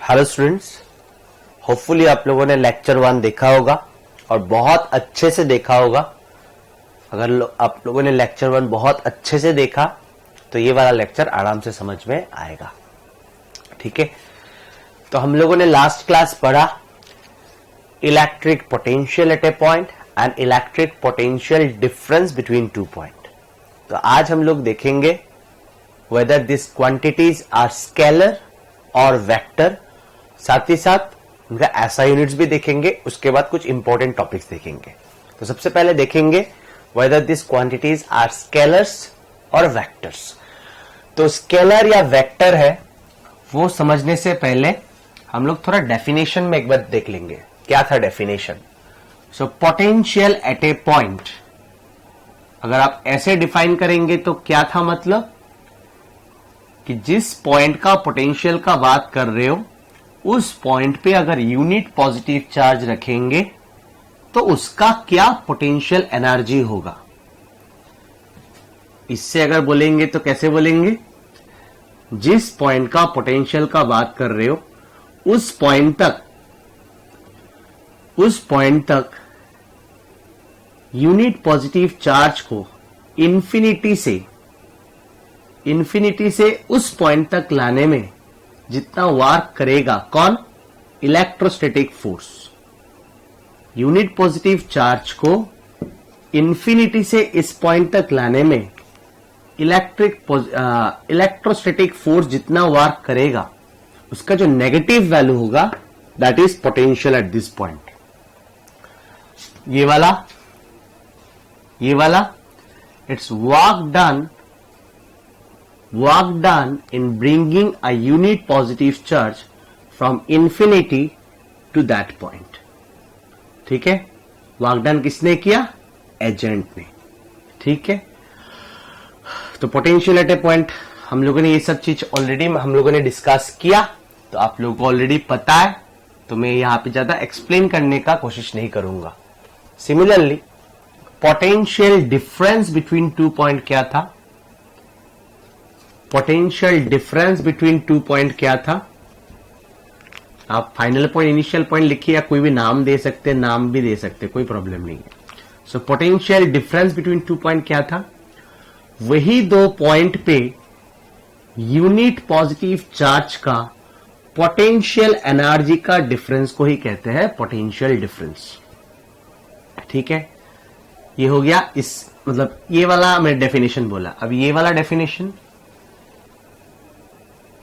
Hello students, hopefully आप लोगों ने लेक्चर 1 देखा होगा और बहुत अच्छे से देखा होगा। अगर आप लोगों ने लेक्चर 1 बहुत अच्छे से देखा तो ये वाला लेक्चर आराम से समझ में आएगा। ठीक है, तो हम लोगों ने लास्ट क्लास पढ़ा electric potential at a point and electric potential difference between two point. तो आज हम लोग देखेंगे whether this quantities are scalar और वेक्टर, साथ ही साथ उनका ऐसा यूनिट्स भी देखेंगे। उसके बाद कुछ इंपॉर्टेंट टॉपिक्स देखेंगे। तो सबसे पहले देखेंगे whether this quantities are scalars और वेक्टर्स। तो स्केलर या वेक्टर है वो समझने से पहले हम लोग थोड़ा डेफिनेशन में एक बार देख लेंगे। क्या था definition? So potential at a point, अगर आप ऐसे डिफाइन करेंगे तो क्या था मतलब कि जिस पॉइंट का पोटेंशियल का बात कर रहे हो उस पॉइंट पे अगर यूनिट पॉजिटिव चार्ज रखेंगे तो उसका क्या पोटेंशियल एनर्जी होगा। इससे अगर बोलेंगे तो कैसे बोलेंगे? जिस पॉइंट का पोटेंशियल का बात कर रहे हो उस पॉइंट तक यूनिट पॉजिटिव चार्ज को इन्फिनिटी से उस पॉइंट तक लाने में जितना वर्क करेगा कौन? Electrostatic force. Unit positive charge को इन्फिनिटी से इस पॉइंट तक लाने में इलेक्ट्रोस्टैटिक फोर्स जितना वर्क करेगा उसका जो नेगेटिव वैल्यू होगा that is potential at this point. ये वाला it's work done in bringing a unit positive charge from infinity to that point। ठीक है, वर्क डन किसने किया? एजेंट ने। ठीक है, तो पोटेंशियल एट ए पॉइंट हम लोगों ने ये सब चीज ऑलरेडी हम लोगों ने डिस्कस किया, तो आप लोगों को ऑलरेडी पता है, तो मैं यहां पे ज्यादा एक्सप्लेन करने का कोशिश नहीं करूंगा। Similarly potential difference between two point क्या था? Potential difference between two point क्या था? आप फाइनल पॉइंट, इनिशियल पॉइंट लिखिए या कोई भी नाम दे सकते, नाम भी दे सकते, कोई प्रॉब्लम नहीं है। So potential difference between two point क्या था? वही दो पॉइंट पे यूनिट पॉजिटिव चार्ज का पोटेंशियल एनर्जी का डिफरेंस को ही कहते हैं पोटेंशियल डिफरेंस। ठीक है, ये हो गया। इस मतलब ये वाला मैं डेफिनेशन बोला। अब ये वाला डेफिनेशन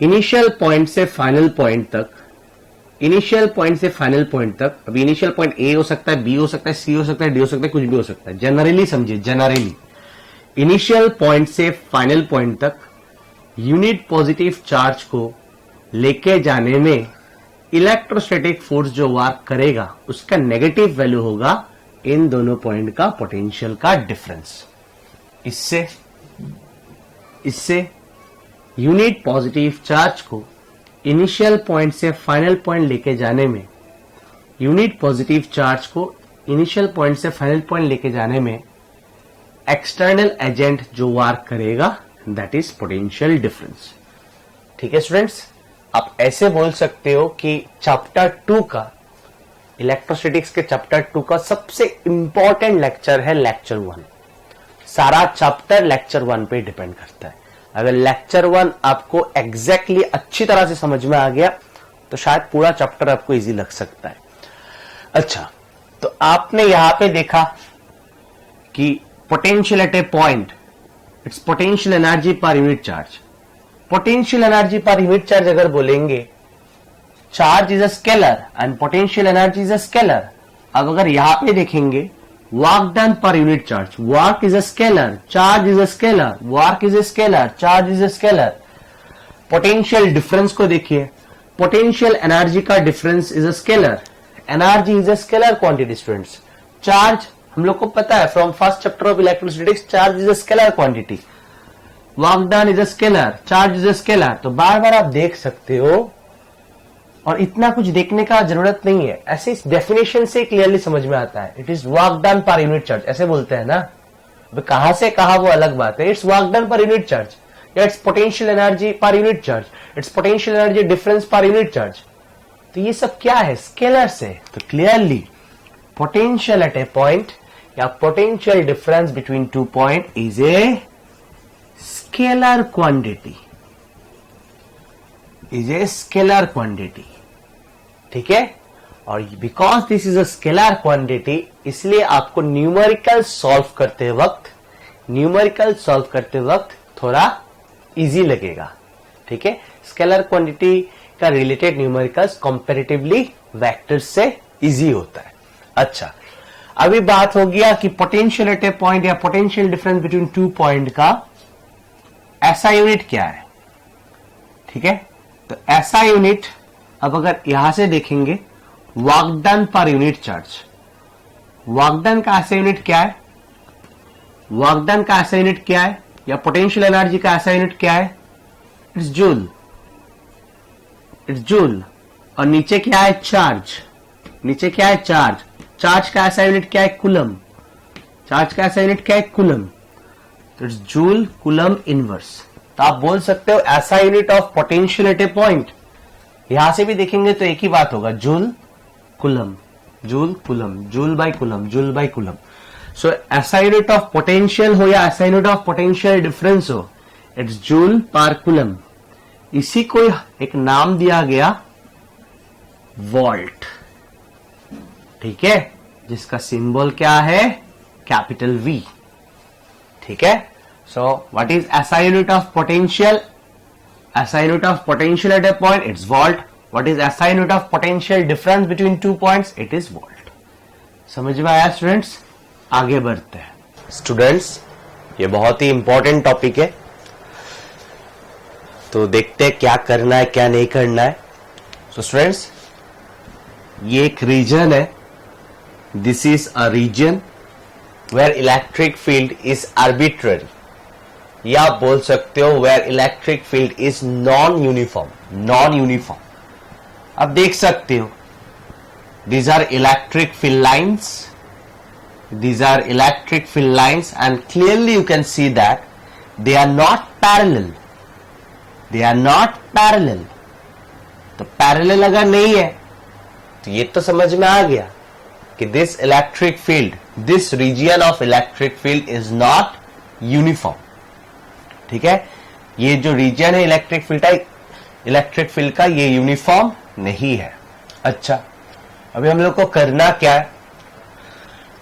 इनिशियल पॉइंट से फाइनल पॉइंट तक, अब इनिशियल पॉइंट ए हो सकता है, बी हो सकता है, सी हो सकता है, डी हो सकता है, कुछ भी हो सकता है। जनरली समझिए, जनरली इनिशियल पॉइंट से फाइनल पॉइंट तक यूनिट पॉजिटिव चार्ज को लेके जाने में इलेक्ट्रोस्टैटिक फोर्स जो वर्क करेगा उसका नेगेटिव वैल्यू होगा इन दोनों पॉइंट का पोटेंशियल का डिफरेंस। इससे यूनिट पॉजिटिव चार्ज को इनिशियल पॉइंट से फाइनल पॉइंट लेके जाने में एक्सटर्नल एजेंट जो वर्क करेगा दैट इज पोटेंशियल डिफरेंस। ठीक है स्टूडेंट्स, आप ऐसे बोल सकते हो कि चैप्टर 2 का, इलेक्ट्रोस्टैटिक्स के चैप्टर 2 का सबसे इंपॉर्टेंट लेक्चर है लेक्चर 1। सारा चैप्टर लेक्चर 1 पे डिपेंड करता है। अगर लेक्चर 1 आपको एग्जैक्टली अच्छी तरह से समझ में आ गया तो शायद पूरा चैप्टर आपको इजी लग सकता है। अच्छा, तो आपने यहां पे देखा कि potential at a point it's potential energy per unit charge. Potential energy per unit charge अगर बोलेंगे, charge is a scalar and potential energy is a scalar. अब अगर यहां पे देखेंगे work done per unit charge, work is a scalar, charge is a scalar, work is a scalar, charge is a scalar. Potential difference को देखिए, potential energy का difference is a scalar, energy is a scalar quantity. Students, charge हम लोग को पता है from first chapter of electrostatics, charge is a scalar quantity, work done is a scalar, charge is a scalar. तो बार बार आप देख सकते हो और इतना कुछ देखने का जरूरत नहीं है, ऐसे इस डेफिनेशन से क्लियरली समझ में आता है। It is work done per unit charge, ऐसे बोलते हैं ना। कहां से कहा वो अलग बात है। It's work done per unit charge, या it's potential energy per unit charge, it's potential energy difference per unit charge. तो ये सब क्या है, स्केलर्स है। तो clearly potential at a point या potential difference between two point is a scalar quantity, is a scalar quantity. ठीक है, और because this is a scalar quantity, इसलिए आपको न्यूमेरिकल सॉल्व करते वक्त थोड़ा इजी लगेगा। ठीक है, स्केलर क्वांटिटी का रिलेटेड न्यूमेरिकल्स कंपैरेटिवली वेक्टर्स से इजी होता है। अच्छा, अभी बात हो गया कि पोटेंशियल एट ए पॉइंट या potential difference between two point का ऐसा यूनिट क्या है। ठीक है, तो ऐसा यूनिट अब अगर यहां से देखेंगे, work done per unit charge, work done का ऐसा यूनिट क्या है, वर्क डन का ऐसा यूनिट क्या है, या पोटेंशियल एनर्जी का ऐसा यूनिट क्या है, इट्स जूल, इट्स जूल। और नीचे क्या है, चार्ज, नीचे क्या है, चार्ज। चार्ज का ऐसा यूनिट क्या है, कूलम, चार्ज का ऐसा यूनिट क्या है, कूलम। तो इट्स जूल कूलम इनवर्स। तो आप बोल सकते हो SI unit of potential at a point, यहां से भी देखेंगे तो एक ही बात होगा, joule coulomb, joule coulomb, joule by coulomb, joule by coulomb. So SI unit of potential हो या SI unit of potential difference हो, इट्स जूल पर कूलम। इसी को एक नाम दिया गया वोल्ट। ठीक है, जिसका सिंबल क्या है, कैपिटल वी। ठीक है, so what is SI unit of potential, SI unit of potential at a point, it's volt. What is SI unit of potential difference between two points, it is volt. समझ में आया students? आगे बढ़ते हैं। Students, ये बहुत ही important topic है, तो देखते हैं क्या करना है क्या नहीं करना है। सो स्टूडेंट्स, ये एक रीजन है, this is a region where electric field is arbitrary, या आप बोल सकते हो where electric field is non uniform, non uniform. अब देख सकते हो, these are electric field lines, these are electric field lines, and clearly you can see that they are not parallel, they are not parallel। तो parallel अगर नहीं है तो ये तो समझ में आ गया कि this electric field, this region of electric field is not uniform. ठीक है, ये जो रीजन है इलेक्ट्रिक फील्ड का ये यूनिफॉर्म नहीं है। अच्छा, अभी हम लोग को करना क्या है,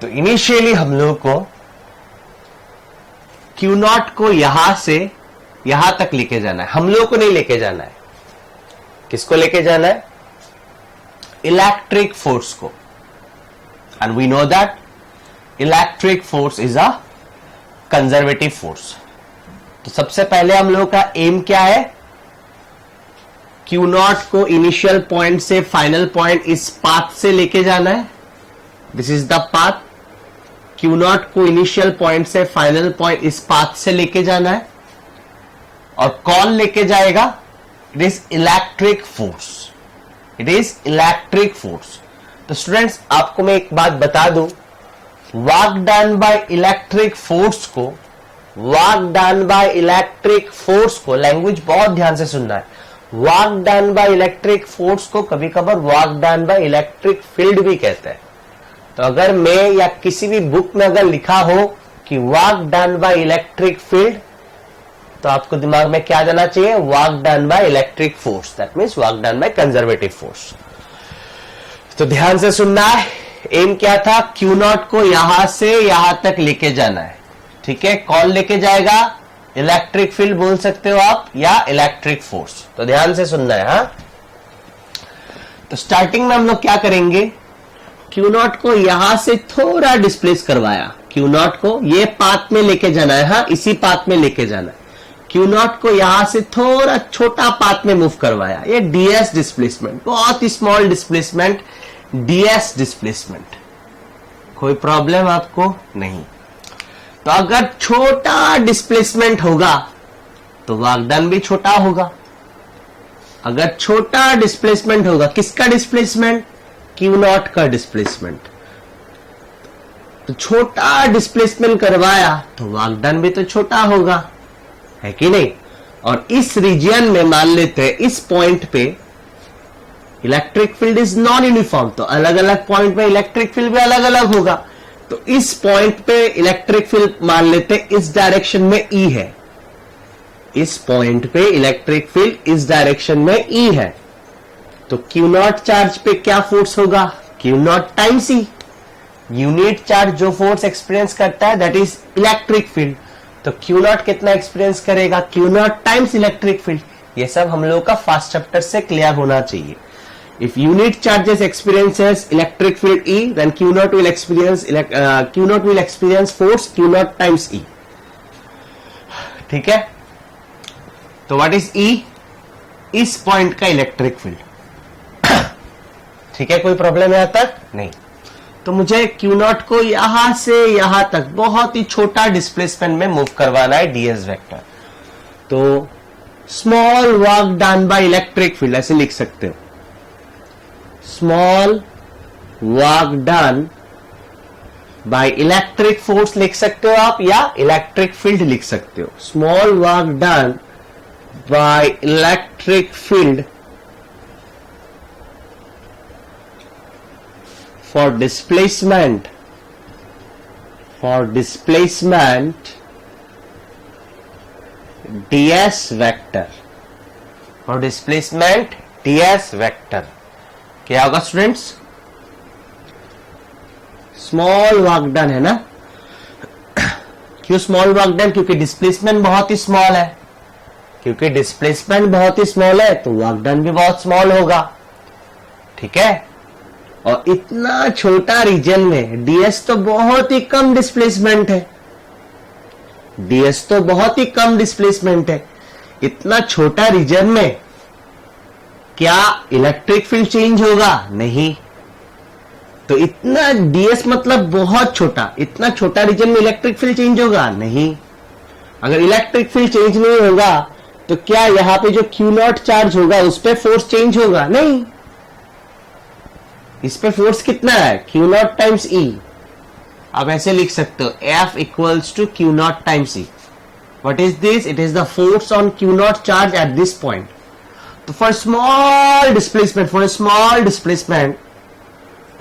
तो इनिशियली हम लोग को Q0 को यहां से यहां तक लेके जाना है। हम लोग को नहीं लेके जाना है, किसको लेके जाना है, इलेक्ट्रिक फोर्स को। And we know that electric force is a conservative force. तो सबसे पहले हम लोग का एम क्या है, Q0 को इनिशियल पॉइंट से फाइनल पॉइंट इस पाथ से लेके जाना है। This is the path. Q0 को इनिशियल पॉइंट से फाइनल पॉइंट इस पाथ से लेके जाना है, और कौन लेके जाएगा, it is electric force, it is electric force. तो स्टूडेंट्स, आपको मैं एक बात बता दूं, work done by electric force को, work done by electric force को, लैंग्वेज बहुत ध्यान से सुनना है, work done by electric force को कभी कभार work done by electric field भी कहते हैं। तो अगर मैं या किसी भी बुक में अगर लिखा हो कि work done by electric field, तो आपको दिमाग में क्या जाना चाहिए, work done by electric force, that means work done by conservative force. तो ध्यान से सुनना है, एम क्या था, Q0 को यहां से यहां तक लेके जाना है। ठीक है, कौन लेके जाएगा, इलेक्ट्रिक फील्ड बोल सकते हो आप, या इलेक्ट्रिक फोर्स। तो ध्यान से सुनना है। हाँ, तो स्टार्टिंग में हम लोग क्या करेंगे, Q0 को यहां से थोड़ा डिस्प्लेस करवाया, Q0 को ये पाथ में लेके जाना है। हाँ, इसी पाथ में लेके जाना है। Q0 को यहां से थोड़ा छोटा पाथ में मूव करवाया, ये ds डिस्प्लेसमेंट, बहुत ही स्मॉल डिस्प्लेसमेंट, ds डिस्प्लेसमेंट। कोई प्रॉब्लम आपको नहीं। तो अगर छोटा डिस्प्लेसमेंट होगा तो वर्क डन भी छोटा होगा। अगर छोटा डिस्प्लेसमेंट होगा, किसका डिस्प्लेसमेंट, Q0 का डिस्प्लेसमेंट, तो छोटा डिस्प्लेसमेंट करवाया तो वर्क डन भी तो छोटा होगा, है कि नहीं। और इस रीजन में मान लेते हैं, इस पॉइंट पे electric field is non uniform, तो अलग अलग पॉइंट पे इलेक्ट्रिक फील्ड भी अलग अलग होगा। तो इस पॉइंट पे इलेक्ट्रिक फील्ड मान लेते इस डायरेक्शन में ई है, इस पॉइंट पे इलेक्ट्रिक फील्ड इस डायरेक्शन में ई है, तो क्यू नॉट चार्ज पे क्या फोर्स होगा, क्यू नॉट टाइम्स ई। यूनिट चार्ज जो फोर्स एक्सपीरियंस करता है दैट इज इलेक्ट्रिक फील्ड, तो क्यू नॉट कितना एक्सपीरियंस करेगा, Q naught times electric field. ये सब हम लोग का फर्स्ट चैप्टर से क्लियर होना चाहिए। If unit charges experiences electric field E, then Q naught will experience force Q naught times E. ठीक है, तो व्हाट इज E? इस पॉइंट का इलेक्ट्रिक फील्ड। ठीक है, कोई प्रॉब्लम है यहां तक? नहीं। तो मुझे Q naught को यहां से यहां तक बहुत ही छोटा डिस्प्लेसमेंट में मूव करवाना है ds वेक्टर। तो small work done by electric field ऐसे लिख सकते हो, small work done by electric force लिख सकते हो आप, या इलेक्ट्रिक फील्ड लिख सकते हो। Small work done by electric field for displacement ds vector, for displacement ds vector. क्या होगा स्टूडेंट्स? स्मॉल वर्क डन है ना। क्यों स्मॉल वर्क डन? क्योंकि डिस्प्लेसमेंट बहुत ही स्मॉल है, क्योंकि डिस्प्लेसमेंट बहुत ही स्मॉल है तो वर्क डन भी बहुत स्मॉल होगा। ठीक है, और इतना छोटा रीजन में ds तो बहुत ही कम डिस्प्लेसमेंट है, ds तो बहुत ही कम डिस्प्लेसमेंट है। इतना छोटा रीजन में क्या इलेक्ट्रिक फील्ड चेंज होगा? नहीं। तो इतना ds मतलब बहुत छोटा, इतना छोटा रीजन में इलेक्ट्रिक फील्ड चेंज होगा? नहीं। अगर इलेक्ट्रिक फील्ड चेंज नहीं होगा तो क्या यहां पे जो क्यू नॉट चार्ज होगा उस पर फोर्स चेंज होगा? नहीं। इस पे फोर्स कितना है? Q naught times E. आप ऐसे लिख सकते हो F equals to Q naught times E. What is this? It is the force on Q naught charge at this point. तो for small displacement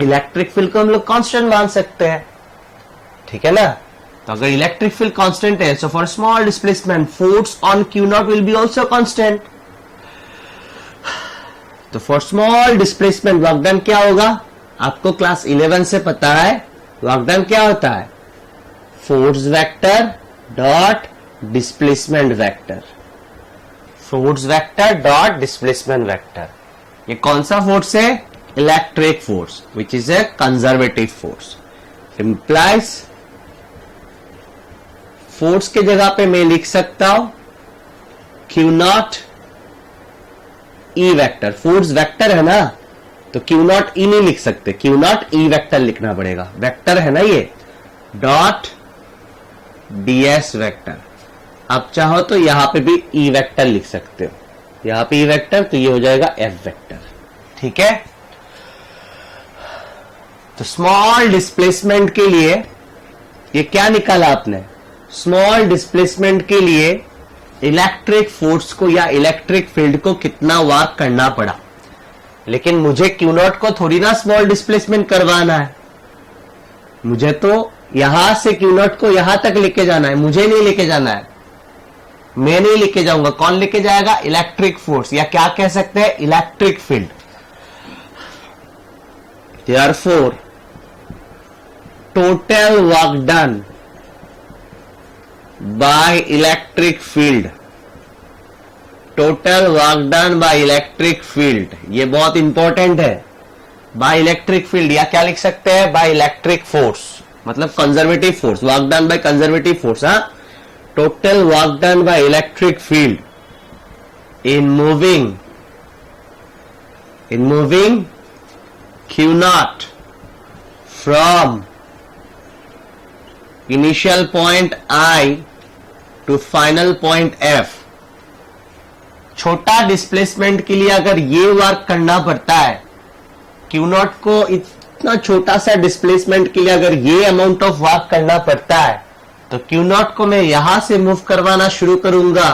electric field को हम लोग कांस्टेंट मान सकते हैं। ठीक है ना। तो अगर इलेक्ट्रिक फील्ड कांस्टेंट है so for small displacement force on Q naught will be also constant. तो for small displacement work done क्या होगा? आपको क्लास 11 से पता है वर्क डन क्या होता है, force vector dot displacement vector, force vector dot displacement vector. ये कौन सा फोर्स है? Electric force which is A conservative force. Implies force के जगह पे मैं लिख सकता हूं Q naught E vector. Force vector है ना, तो क्यू नॉट ई नहीं लिख सकते, क्यू नॉट ई वेक्टर लिखना पड़ेगा। वेक्टर है ना ये, डॉट ds वेक्टर। आप चाहो तो यहां पे भी ई वेक्टर लिख सकते हो, यहां पे ई वेक्टर, तो ये हो जाएगा f वेक्टर। ठीक है। तो स्मॉल डिस्प्लेसमेंट के लिए ये क्या निकाला आपने? स्मॉल डिस्प्लेसमेंट के लिए इलेक्ट्रिक फोर्स को या इलेक्ट्रिक फील्ड को कितना वर्क करना पड़ा। लेकिन मुझे क्यू नॉट को थोड़ी ना स्मॉल डिस्प्लेसमेंट करवाना है, मुझे तो यहां से क्यू नॉट को यहां तक लेके जाना है, मुझे नहीं लेके जाना है, मैं नहीं लेके जाऊंगा। कौन लेके जाएगा? इलेक्ट्रिक फोर्स, या क्या कह सकते हैं, electric field. Therefore, total work done by electric field, total work done by electric field, ये बहुत इंपॉर्टेंट है। बाय इलेक्ट्रिक फील्ड, या क्या लिख सकते हैं, बाय इलेक्ट्रिक फोर्स, मतलब conservative force, work done by conservative force. हाँ, total work done by electric field in moving Q naught from initial point I to final point F। छोटा displacement के लिए अगर ये वर्क करना पड़ता है, Q नॉट को इतना छोटा सा डिस्प्लेसमेंट के लिए अगर ये अमाउंट ऑफ वर्क करना पड़ता है, तो Q नॉट को मैं यहां से मूव करवाना शुरू करूंगा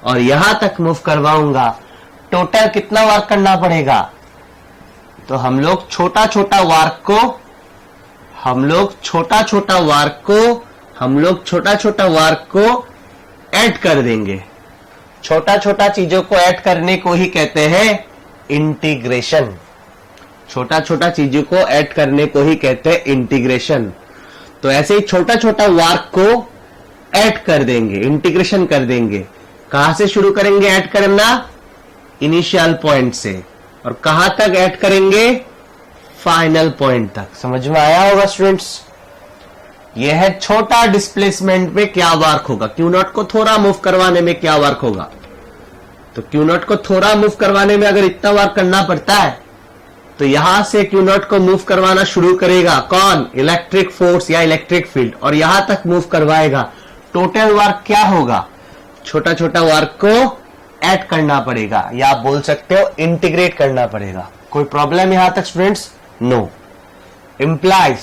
और यहां तक मूव करवाऊंगा। टोटल कितना वर्क करना पड़ेगा? तो हम लोग छोटा छोटा वार्क को ऐड कर देंगे। छोटा छोटा चीजों को ऐड करने को ही कहते हैं इंटीग्रेशन। छोटा छोटा चीजों को ऐड करने को ही कहते हैं इंटीग्रेशन। तो ऐसे ही छोटा छोटा वार्क को ऐड कर देंगे, इंटीग्रेशन कर देंगे। कहां से शुरू करेंगे ऐड करना? इनिशियल पॉइंट से। और कहां तक ऐड करेंगे? फाइनल पॉइंट तक। समझ में आया होगा स्टूडेंट्स? यह है छोटा डिस्प्लेसमेंट में क्या वर्क होगा। क्यू नॉट को थोड़ा मूव करवाने में क्या वर्क होगा? तो क्यू नॉट को थोड़ा मूव करवाने में अगर इतना वर्क करना पड़ता है तो यहां से क्यू नॉट को मूव करवाना शुरू करेगा कौन? इलेक्ट्रिक फोर्स या इलेक्ट्रिक फील्ड, और यहां तक मूव करवाएगा। टोटल वर्क क्या होगा? छोटा छोटा वर्क को ऐड करना पड़ेगा, या आप बोल सकते हो इंटीग्रेट करना पड़ेगा। कोई प्रॉब्लम यहां तक students? No. Implies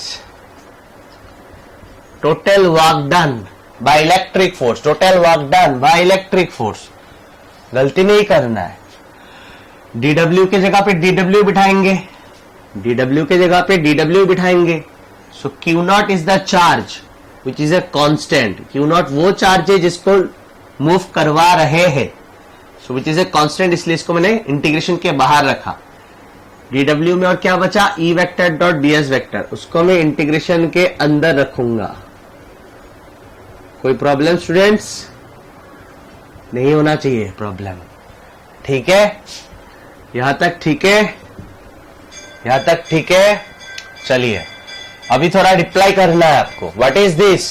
total work done by electric force. Total work done by electric force, गलती नहीं करना है। डीडब्ल्यू के जगह पे डीडब्ल्यू बिठाएंगे, डीडब्ल्यू के जगह पे डीडब्ल्यू बिठाएंगे। So Q naught is the charge which is a constant. Q naught वो चार्ज है जिसको मूव करवा रहे हैं, सो विच इज ए कांस्टेंट, इसलिए इसको मैंने इंटीग्रेशन के बाहर रखा। डीडब्ल्यू में और क्या बचा? ई वेक्टर डॉट डीएस वेक्टर, उसको मैं इंटीग्रेशन के अंदर रखूंगा। कोई प्रॉब्लम स्टूडेंट्स? नहीं होना चाहिए प्रॉब्लम। ठीक है, यहां तक ठीक है? यहां तक ठीक है? चलिए अभी थोड़ा रिप्लाई करना है आपको। What is this?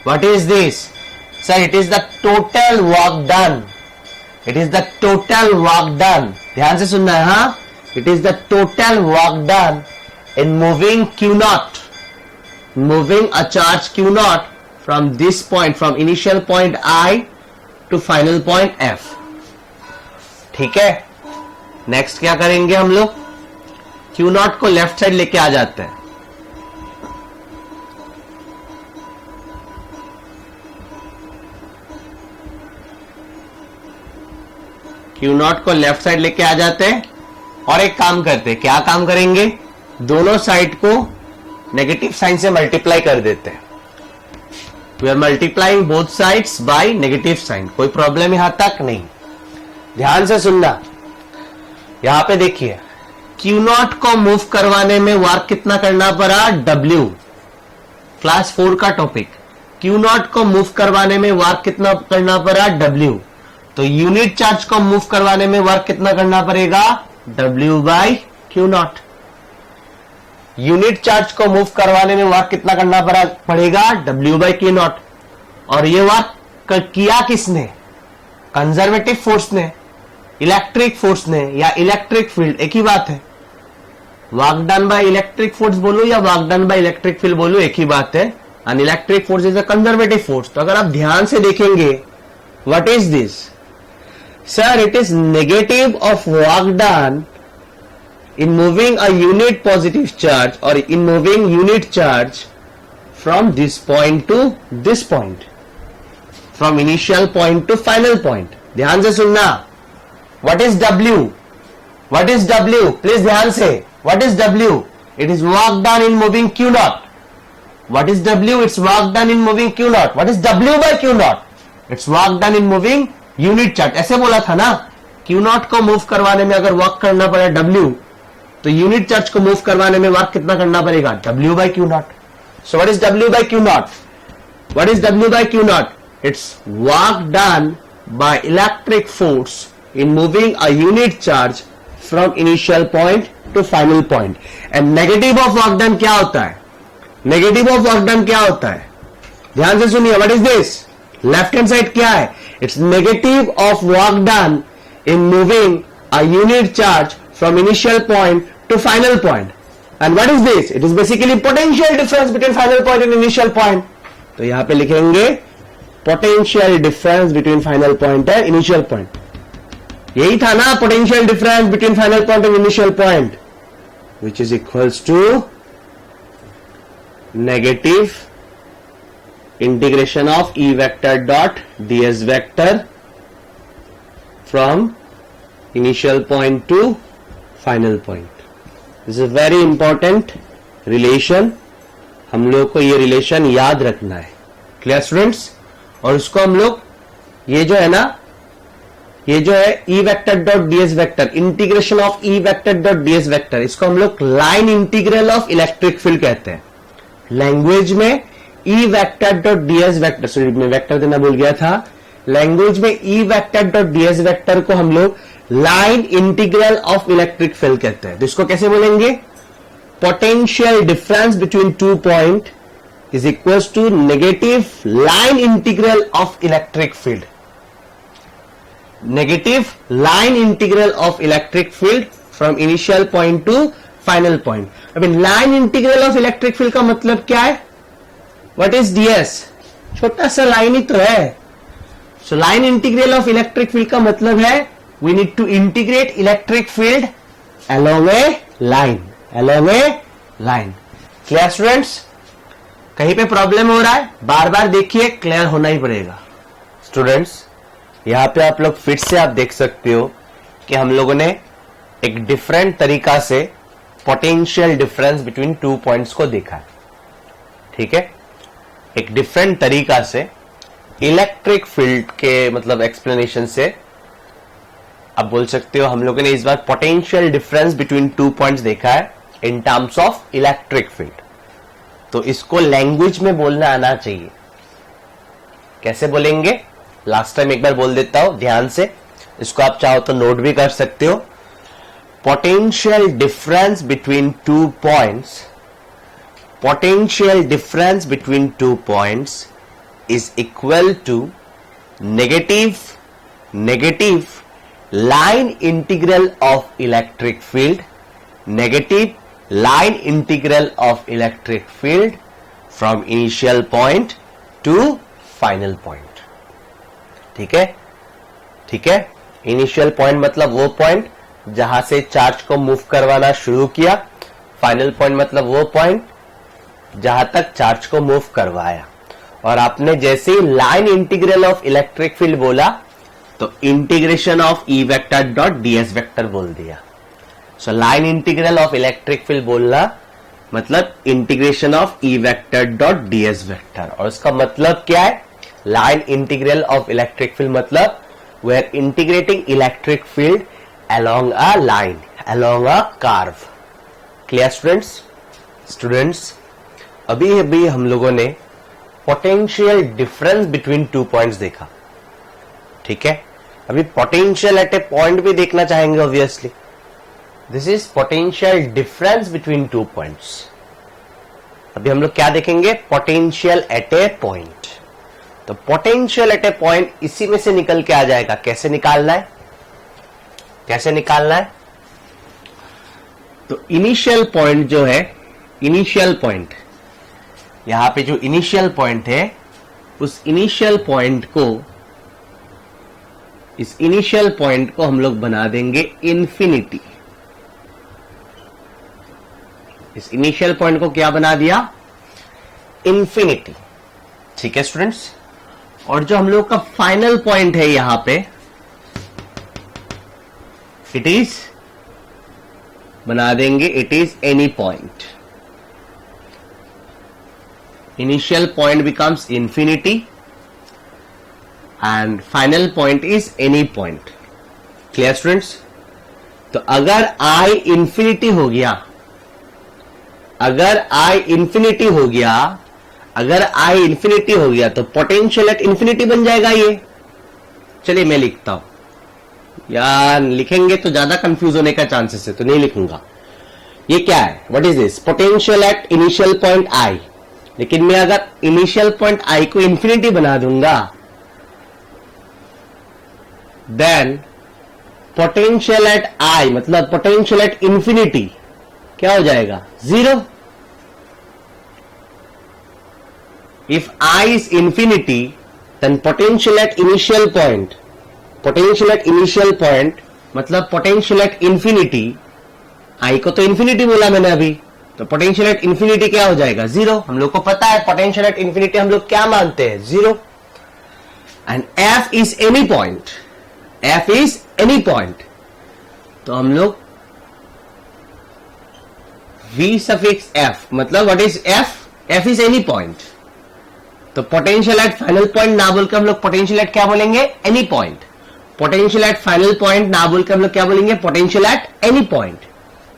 What is this? Sir it is the total work done. It is the total work done. ध्यान से सुनना है। हाँ, it is the total work done in moving Q naught, moving a charge Q naught from this point, from initial point I to final point F. ठीक है, next क्या करेंगे हम लोग? क्यू नॉट को लेफ्ट साइड लेके आ जाते हैं। क्यू नॉट को लेफ्ट साइड लेके आ जाते हैं और एक काम करते हैं। क्या काम करेंगे? दोनों साइड को नेगेटिव साइन से मल्टीप्लाई कर देते हैं। We are multiplying both sides by negative sign. कोई प्रॉब्लम यहां तक नहीं? ध्यान से सुनना। यहां पे देखिए, क्यू नॉट को मूव करवाने में वर्क कितना करना पड़ा? W। क्लास 4 का टॉपिक। क्यू नॉट को मूव करवाने में वर्क कितना करना पड़ा? W। तो यूनिट चार्ज को मूव करवाने में वर्क कितना करना पड़ेगा? W by Q naught. Unit charge को मूव करवाने में वर्क कितना करना पड़ेगा? W by Q naught. और ये वर्क किया किसने? कंजर्वेटिव फोर्स ने, इलेक्ट्रिक फोर्स ने, या इलेक्ट्रिक फील्ड, एक ही बात है। Work done by electric force बोलूं या work done by electric field बोलूं, एक ही बात है। And electric force is a conservative force. तो अगर आप ध्यान से देखेंगे, what is this? Sir it is negative of work done in moving a unit positive charge or in moving unit charge from this point to this point, from initial point to final point. ध्यान से सुनना। What is W? What is W? Please ध्यान से। What is W? It is work done in moving Q naught. What is W? It's work done in moving Q naught. What is W by Q naught? It's work done in moving unit charge. ऐसे बोला था ना, Q naught को move करवाने में अगर work करना पड़े W, तो यूनिट चार्ज को मूव करवाने में वर्क कितना करना पड़ेगा? W by Q naught. So what is W by Q naught? What is W by Q naught? It's work done by electric force in moving a unit charge from initial point to final point. And negative of work done क्या होता है? Negative of work done क्या होता है? ध्यान से सुनिए। What is this? Left hand side क्या है? It's negative of work done in moving a unit charge from initial point to final point. And what is this? It is basically potential difference between final point and initial point. तो यहां पे लिखेंगे potential difference between final point and initial point. यही था ना potential difference between final point and initial point, which is equals to negative integration of E vector dot ds vector from initial point to final point. This is very important relation, हम लोग को ये relation याद रखना है। Clear students? और उसको हम लोग ये जो है ना, ये जो है E vector dot DS vector, integration of E vector dot DS vector, इसको हम लोग line integral of electric field कहते हैं। लैंग्वेज में E vector dot DS vector, sorry मैं वेक्टर देना भूल गया था, लैंग्वेज में E vector dot DS vector को हम लोग line integral of electric field कहते हैं। तो इसको कैसे बोलेंगे? Potential difference between two point is equal to negative line integral of electric field. Negative line integral of electric field from initial point to final point. अभी line integral of electric field का मतलब क्या है? What is DS? छोटा सा line ही तो है। So line integral of electric field का मतलब है we need to integrate electric field along a line, along a line. Clear students? कहीं पे प्रॉब्लम हो रहा है? बार बार देखिए, क्लियर होना ही पड़ेगा। स्टूडेंट्स यहां पे आप लोग फिर से आप देख सकते हो कि हम लोगों ने एक डिफरेंट तरीका से potential difference between two points को देखा है। ठीक है, एक डिफरेंट तरीका से इलेक्ट्रिक फील्ड के मतलब एक्सप्लेनेशन से आप बोल सकते हो हम लोगों ने इस बार potential difference between two points देखा है in terms of electric field. तो इसको लैंग्वेज में बोलना आना चाहिए। कैसे बोलेंगे? लास्ट टाइम एक बार बोल देता हूं ध्यान से, इसको आप चाहो तो नोट भी कर सकते हो। Potential difference between two points, potential difference between two points is equal to negative line integral of electric field, negative line integral of electric field from initial point to final point. ठीक है, ठीक है। Initial point मतलब वो point जहां से charge को move करवाना शुरू किया, फाइनल पॉइंट मतलब वो पॉइंट जहां तक चार्ज को मूव करवाया। और आपने जैसे ही line integral of electric field बोला तो integration of E vector dot DS vector बोल दिया। So line integral of electric field बोलना मतलब integration of E vector dot DS vector. और उसका मतलब क्या है? Line integral of electric field मतलब we are integrating electric field along a line, along a curve. Clear students? Students, अभी हम लोगों ने potential difference between two points देखा। ठीक है, अभी पोटेंशियल एट ए पॉइंट भी देखना चाहेंगे obviously. This is potential difference between two points. अभी हम लोग क्या देखेंगे? Potential at a point. तो पोटेंशियल एट ए पॉइंट इसी में से निकल के आ जाएगा। कैसे निकालना है? कैसे निकालना है? तो इनिशियल पॉइंट जो है, इनिशियल पॉइंट, यहां पे जो इनिशियल पॉइंट है उस इनिशियल पॉइंट को, इस इनिशियल पॉइंट को हम लोग बना देंगे इंफिनिटी। इस इनिशियल पॉइंट को क्या बना दिया? इंफिनिटी। ठीक है स्टूडेंट्स? और जो हम लोग का फाइनल पॉइंट है यहां पे, इट इज बना देंगे it is any point. Initial point becomes infinity and final point is any point. Clear students? तो अगर आई इंफिनिटी हो गया, अगर आई इंफिनिटी हो गया, अगर आई इंफिनिटी हो गया तो पोटेंशियल एट इंफिनिटी बन जाएगा ये। चलिए मैं लिखता हूं, यार लिखेंगे तो ज्यादा कंफ्यूज होने का चांसेस है तो नहीं लिखूंगा। ये क्या है? What is this? Potential at initial point आई। लेकिन मैं अगर इनिशियल पॉइंट आई को इंफिनिटी बना दूंगा देन पोटेंशियल एट आई मतलब पोटेंशियल एट इंफिनिटी क्या हो जाएगा? Zero. If I is infinity then potential at initial point, potential at initial point मतलब पोटेंशियल एट इंफिनिटी, आई को तो इंफिनिटी बोला मैंने अभी, तो पोटेंशियल एट इंफिनिटी क्या हो जाएगा? जीरो। हम लोग को पता है पोटेंशियल एट इंफिनिटी हम लोग क्या मानते हैं? Zero. And F is any point, F is any point, तो हम लोग V सफिक्स F मतलब what is F? F is any point. तो पोटेंशियल एट फाइनल पॉइंट ना बोलकर हम लोग पोटेंशियल एट क्या बोलेंगे? Any point. Potential at final point ना बोलकर हम लोग क्या बोलेंगे? Potential at any point.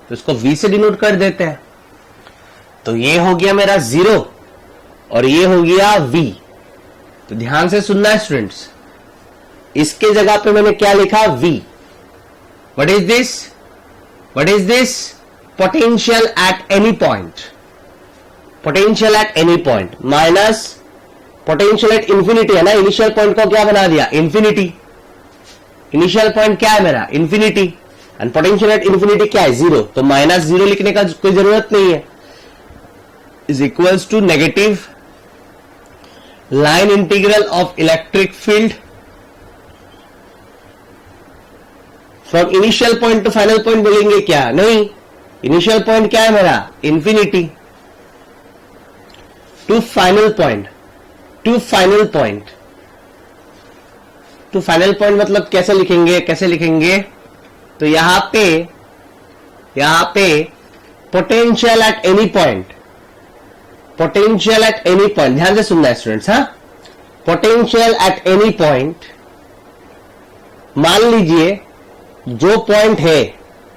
तो इसको V से डिनोट कर देते हैं। तो ये हो गया मेरा 0 और ये हो गया V। तो ध्यान से सुनना है स्टूडेंट्स, इसके जगह पे मैंने क्या लिखा? V। What is this? What is this? Potential at any point. Potential at any point minus potential at infinity है ना। इनिशियल पॉइंट को क्या बना दिया? इंफिनिटी। इनिशियल पॉइंट क्या है मेरा? Infinity. And potential at infinity क्या है? 0। तो माइनस 0 लिखने का कोई जरूरत नहीं है। Is equals to negative line integral of electric field from initial point to final point बोलेंगे क्या? नहीं, इनिशियल पॉइंट क्या है मेरा? Infinity to final point. To final point, to final point मतलब कैसे लिखेंगे? कैसे लिखेंगे? तो यहां पे potential at any point. Potential at any point, ध्यान से सुनना है स्टूडेंट्स। हाँ, पोटेंशियल एट एनी पॉइंट, मान लीजिए जो पॉइंट है,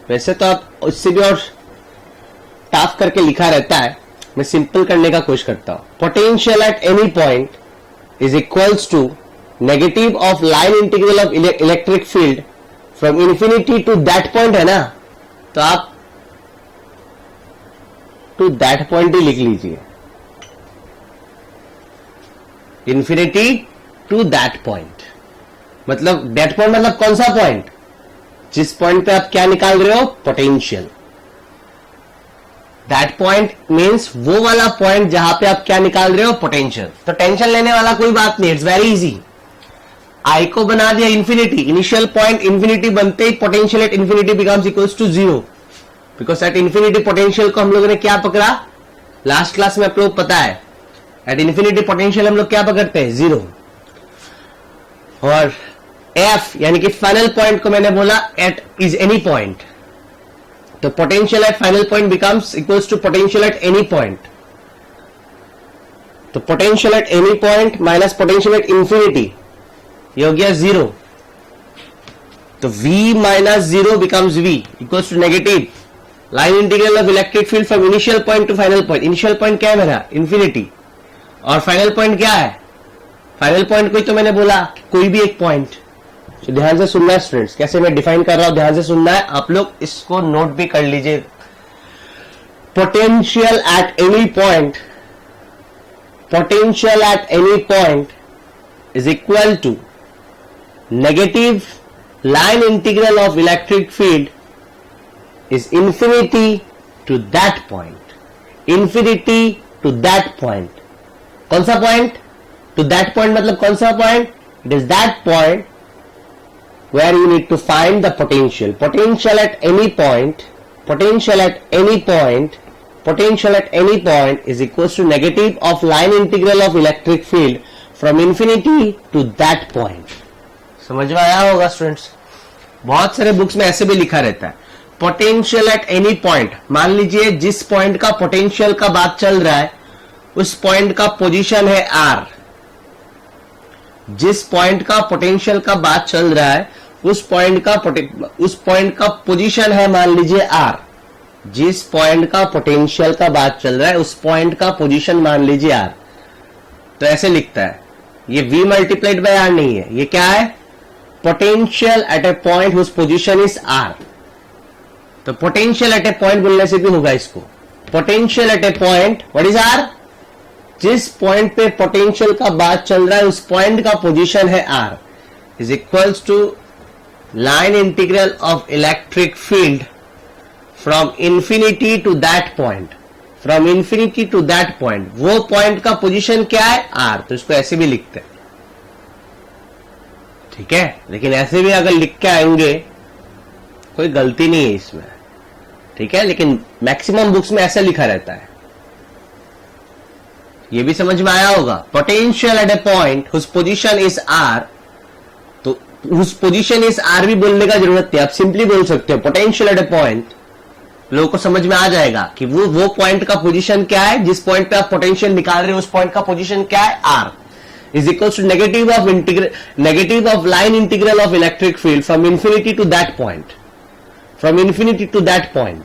वैसे तो आप उससे भी और टाफ करके लिखा रहता है, मैं सिंपल करने का कोशिश करता हूं। Potential at any point is equals to negative of line integral of electric field from infinity to that point है ना। तो आप टू दैट पॉइंट ही लिख लीजिए, इंफिनिटी टू दैट पॉइंट। मतलब दैट पॉइंट मतलब कौन सा पॉइंट? जिस पॉइंट पे आप क्या निकाल रहे हो? पोटेंशियल। दैट पॉइंट मीन्स वो वाला पॉइंट जहां पे आप क्या निकाल रहे हो? पोटेंशियल। तो टेंशन लेने वाला कोई बात नहीं, इट्स वेरी इजी। आई को बना दिया इंफिनिटी, इनिशियल पॉइंट इंफिनिटी बनते ही potential at infinity becomes equals to 0, because at infinity potential को हम लोगों ने क्या पकड़ा? लास्ट क्लास में आप लोग पता है, एट इंफिनिटी पोटेंशियल हम लोग क्या पकड़ते हैं? 0। और F यानी कि फाइनल पॉइंट को मैंने बोला एट इज एनी पॉइंट। तो potential at final point becomes equals to potential at any point. तो potential at any point minus potential at infinity, ये हो गया 0। तो V minus 0 becomes V equals to negative line integral of electric field from initial point to final point. Initial point क्या है मेरा? Infinity. और final point क्या है? फाइनल पॉइंट कोई तो मैंने बोला कोई भी एक पॉइंट। तो ध्यान से सुनना है स्टूडेंट्स, कैसे मैं डिफाइन कर रहा हूं ध्यान से सुनना है। आप लोग इसको नोट भी कर लीजिए। Potential at any point, potential at any point is equal to negative line integral of electric field is infinity to that point. Infinity to that point. कौन सा पॉइंट? टू दैट पॉइंट मतलब कौन सा point? It is that point where you need to find the potential. Potential at any point, potential at any point, potential at any point is equals to negative of line integral of electric field from infinity to that point. समझ में आया होगा students? बहुत सारे books में ऐसे भी लिखा रहता है पोटेंशियल एट एनी पॉइंट। मान लीजिए जिस पॉइंट का पोटेंशियल का बात चल रहा है उस पॉइंट का पोजीशन है R। जिस पॉइंट का पोटेंशियल का बात चल रहा है उस पॉइंट का पोजीशन है मान लीजिए R। जिस पॉइंट का पोटेंशियल का बात चल रहा है उस पॉइंट का पोजीशन मान लीजिए R। तो ऐसे लिखता है, ये V मल्टीप्लाइड बाय R नहीं है, ये क्या है? Potential at a point whose position is R। तो पोटेंशियल एट ए पॉइंट बोलने से भी होगा इसको। Potential at a point, what is R? जिस पॉइंट पे पोटेंशियल का बात चल रहा है उस पॉइंट का पोजीशन है R is equals to line integral of electric field from infinity to that point. From infinity to that point, वो पॉइंट का पोजीशन क्या है? R। तो इसको ऐसे भी लिखते हैं, ठीक है। लेकिन ऐसे भी अगर लिख के आएंगे कोई गलती नहीं है इसमें, ठीक है। लेकिन मैक्सिमम बुक्स में ऐसा लिखा रहता है, ये भी समझ में आया होगा। Potential at a point whose position is R, तो हुज पोजीशन इज R भी बोलने का जरूरत है, आप सिंपली बोल सकते हो पोटेंशियल एट ए पॉइंट लोगों को समझ में आ जाएगा कि वो पॉइंट का पोजीशन क्या है, जिस पॉइंट पे आप पोटेंशियल निकाल रहे हो उस पॉइंट का पोजीशन क्या है, R is equal to negative of line integral of electric field from infinity to that point, from infinity to that point.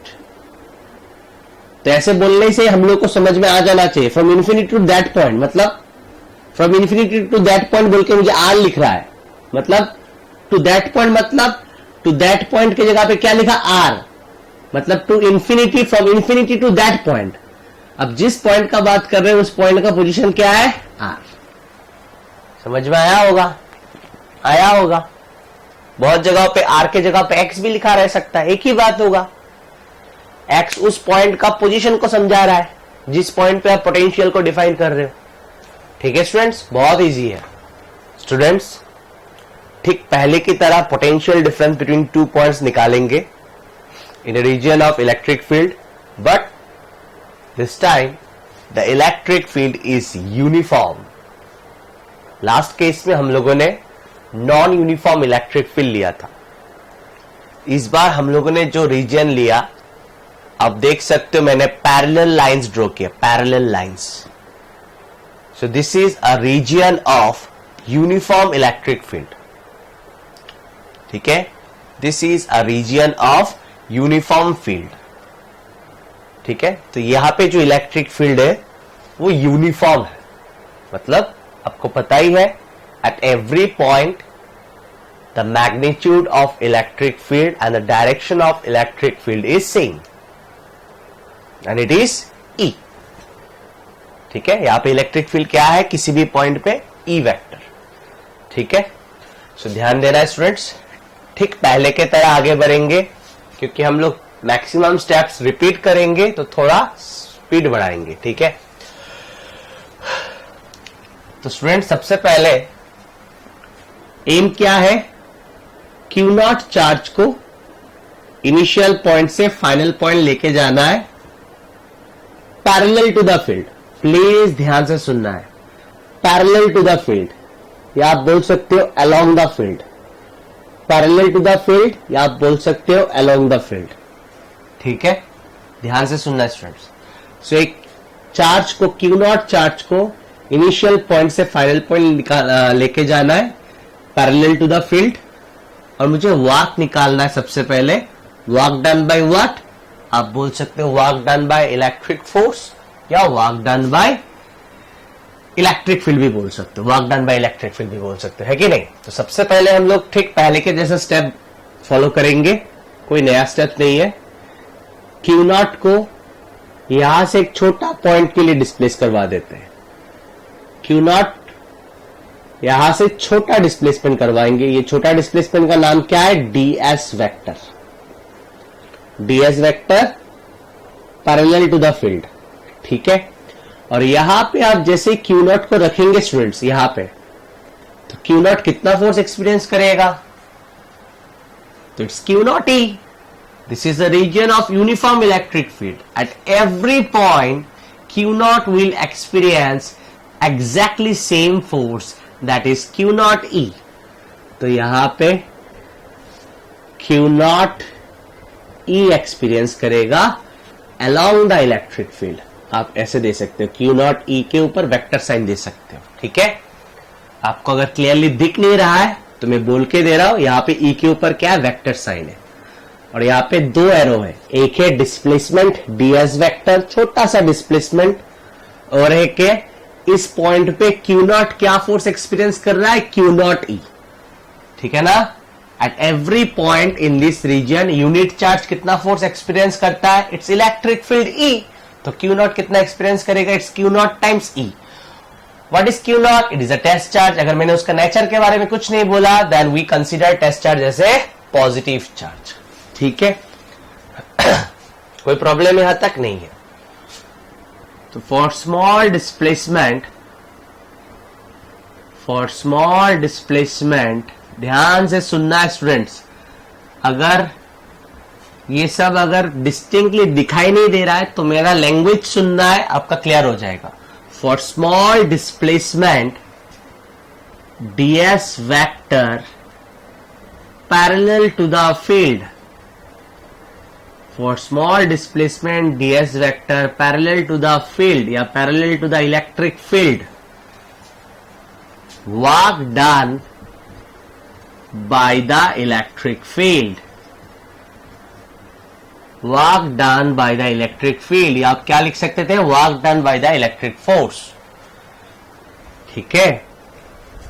तो ऐसे बोलने से हम लोग को समझ में आ जाना चाहिए, from infinity to that point मतलब from infinity to that point बोल के मुझे आर लिख रहा है, मतलब टू दैट पॉइंट, मतलब टू दैट पॉइंट की जगह पे क्या लिखा, आर, मतलब to infinity, from infinity to that point. अब जिस पॉइंट का बात कर रहे हैं उस पॉइंट का पोजीशन क्या है, आर। समझ में आया होगा। बहुत जगहों पे आर के जगह पे एक्स भी लिखा रह सकता है, एक ही बात होगा। एक्स उस पॉइंट का पोजीशन को समझा रहा है जिस पॉइंट पे आप पोटेंशियल को डिफाइन कर रहे हो। ठीक है स्टूडेंट्स, बहुत इजी है स्टूडेंट्स। ठीक पहले की तरह potential difference between two points निकालेंगे in a region of electric field, but this time the electric field is uniform. Last case में हम लोगों ने नॉन यूनिफॉर्म इलेक्ट्रिक फील्ड लिया था। इस बार हम लोगों ने जो रीजन लिया, अब देख सकते हो मैंने पैरेलल लाइंस ड्रॉ किया, parallel lines. So this is a region of uniform electric field. ठीक है, this is a region of uniform field. ठीक है, तो यहां पे जो इलेक्ट्रिक फील्ड है वो यूनिफॉर्म है, मतलब आपको पता ही है at every point the magnitude of electric field and the direction of electric field is same and it is E. ठीक है, यहां पे इलेक्ट्रिक फील्ड क्या है, किसी भी पॉइंट पे ई वेक्टर। ठीक है, सो ध्यान देना है स्टूडेंट्स। ठीक पहले के तरह आगे बढ़ेंगे, क्योंकि हम लोग मैक्सिमम स्टेप्स रिपीट करेंगे तो थोड़ा स्पीड बढ़ाएंगे। ठीक है, तो स्टूडेंट सबसे पहले एम क्या है, क्यू नॉट चार्ज को इनिशियल पॉइंट से फाइनल पॉइंट लेके जाना है parallel to the field. Please ध्यान से सुनना है, पैरेलल टू द फील्ड या आप बोल सकते हो along the field, parallel to the field या आप बोल सकते हो अलोंग द फील्ड। ठीक है, ध्यान से सुनना स्टूडेंट्स। सो एक चार्ज को, क्यू नॉट चार्ज को इनिशियल पॉइंट से फाइनल पॉइंट लेके जाना है पैरेलल टू द फील्ड, और मुझे वर्क निकालना है सबसे पहले। वर्क डन बाय व्हाट, आप बोल सकते हो work done by electric force या work done by electric field भी बोल सकते हो, work done by electric field भी बोल सकते हो, है कि नहीं। तो सबसे पहले हम लोग ठीक पहले के जैसा स्टेप फॉलो करेंगे, कोई नया स्टेप नहीं है। क्यू नॉट को यहां से एक छोटा पॉइंट के लिए डिस्प्लेस करवा देते हैं, क्यू नॉट यहां से छोटा डिस्प्लेसमेंट करवाएंगे। ये छोटा डिस्प्लेसमेंट का नाम क्या है, ds vector, ds vector parallel to the field. ठीक है, और यहां पे आप जैसे क्यू नॉट को रखेंगे स्टूडेंट्स यहां पे, तो क्यू नॉट कितना फोर्स एक्सपीरियंस करेगा, तो it's Q naught E. This is the region of uniform electric field. At every point q naught will experience exactly same force, that is Q naught E. तो यहां पे Q naught E experience करेगा along the electric field. आप ऐसे दे सकते हो, Q naught ई के ऊपर वेक्टर साइन दे सकते हो। ठीक है, आपको अगर क्लियरली दिख नहीं रहा है तो मैं बोल के दे रहा हूं, यहां पे ई के ऊपर क्या है, वेक्टर साइन है, और यहां पे दो एरो है, एक है डिस्प्लेसमेंट ds वेक्टर, छोटा सा डिस्प्लेसमेंट, और एक है इस पॉइंट पे क्यू नॉट क्या फोर्स एक्सपीरियंस कर रहा है, क्यू नॉट ई। ठीक है ना, at every point in this region unit charge कितना फोर्स एक्सपीरियंस करता है, इट्स इलेक्ट्रिक फील्ड ई। तो क्यू नॉट कितना एक्सपीरियंस करेगा, it's Q naught times E. What is Q naught, it is a test charge. अगर मैंने उसका nature के बारे में कुछ नहीं बोला, then we consider test charge as a positive charge. ठीक है, कोई प्रॉब्लम यहां तक नहीं है। तो फॉर स्मॉल डिस्प्लेसमेंट ध्यान से सुनना है स्टूडेंट्स। अगर ये सब अगर डिस्टिंक्टली दिखाई नहीं दे रहा है तो मेरा लैंग्वेज सुनना है, आपका क्लियर हो जाएगा। For small displacement ds vector parallel to the field, for small displacement ds vector parallel to the field या parallel to the electric field, work done by the electric field, work done by the electric field, या आप क्या लिख सकते थे, work done by the electric force. ठीक है,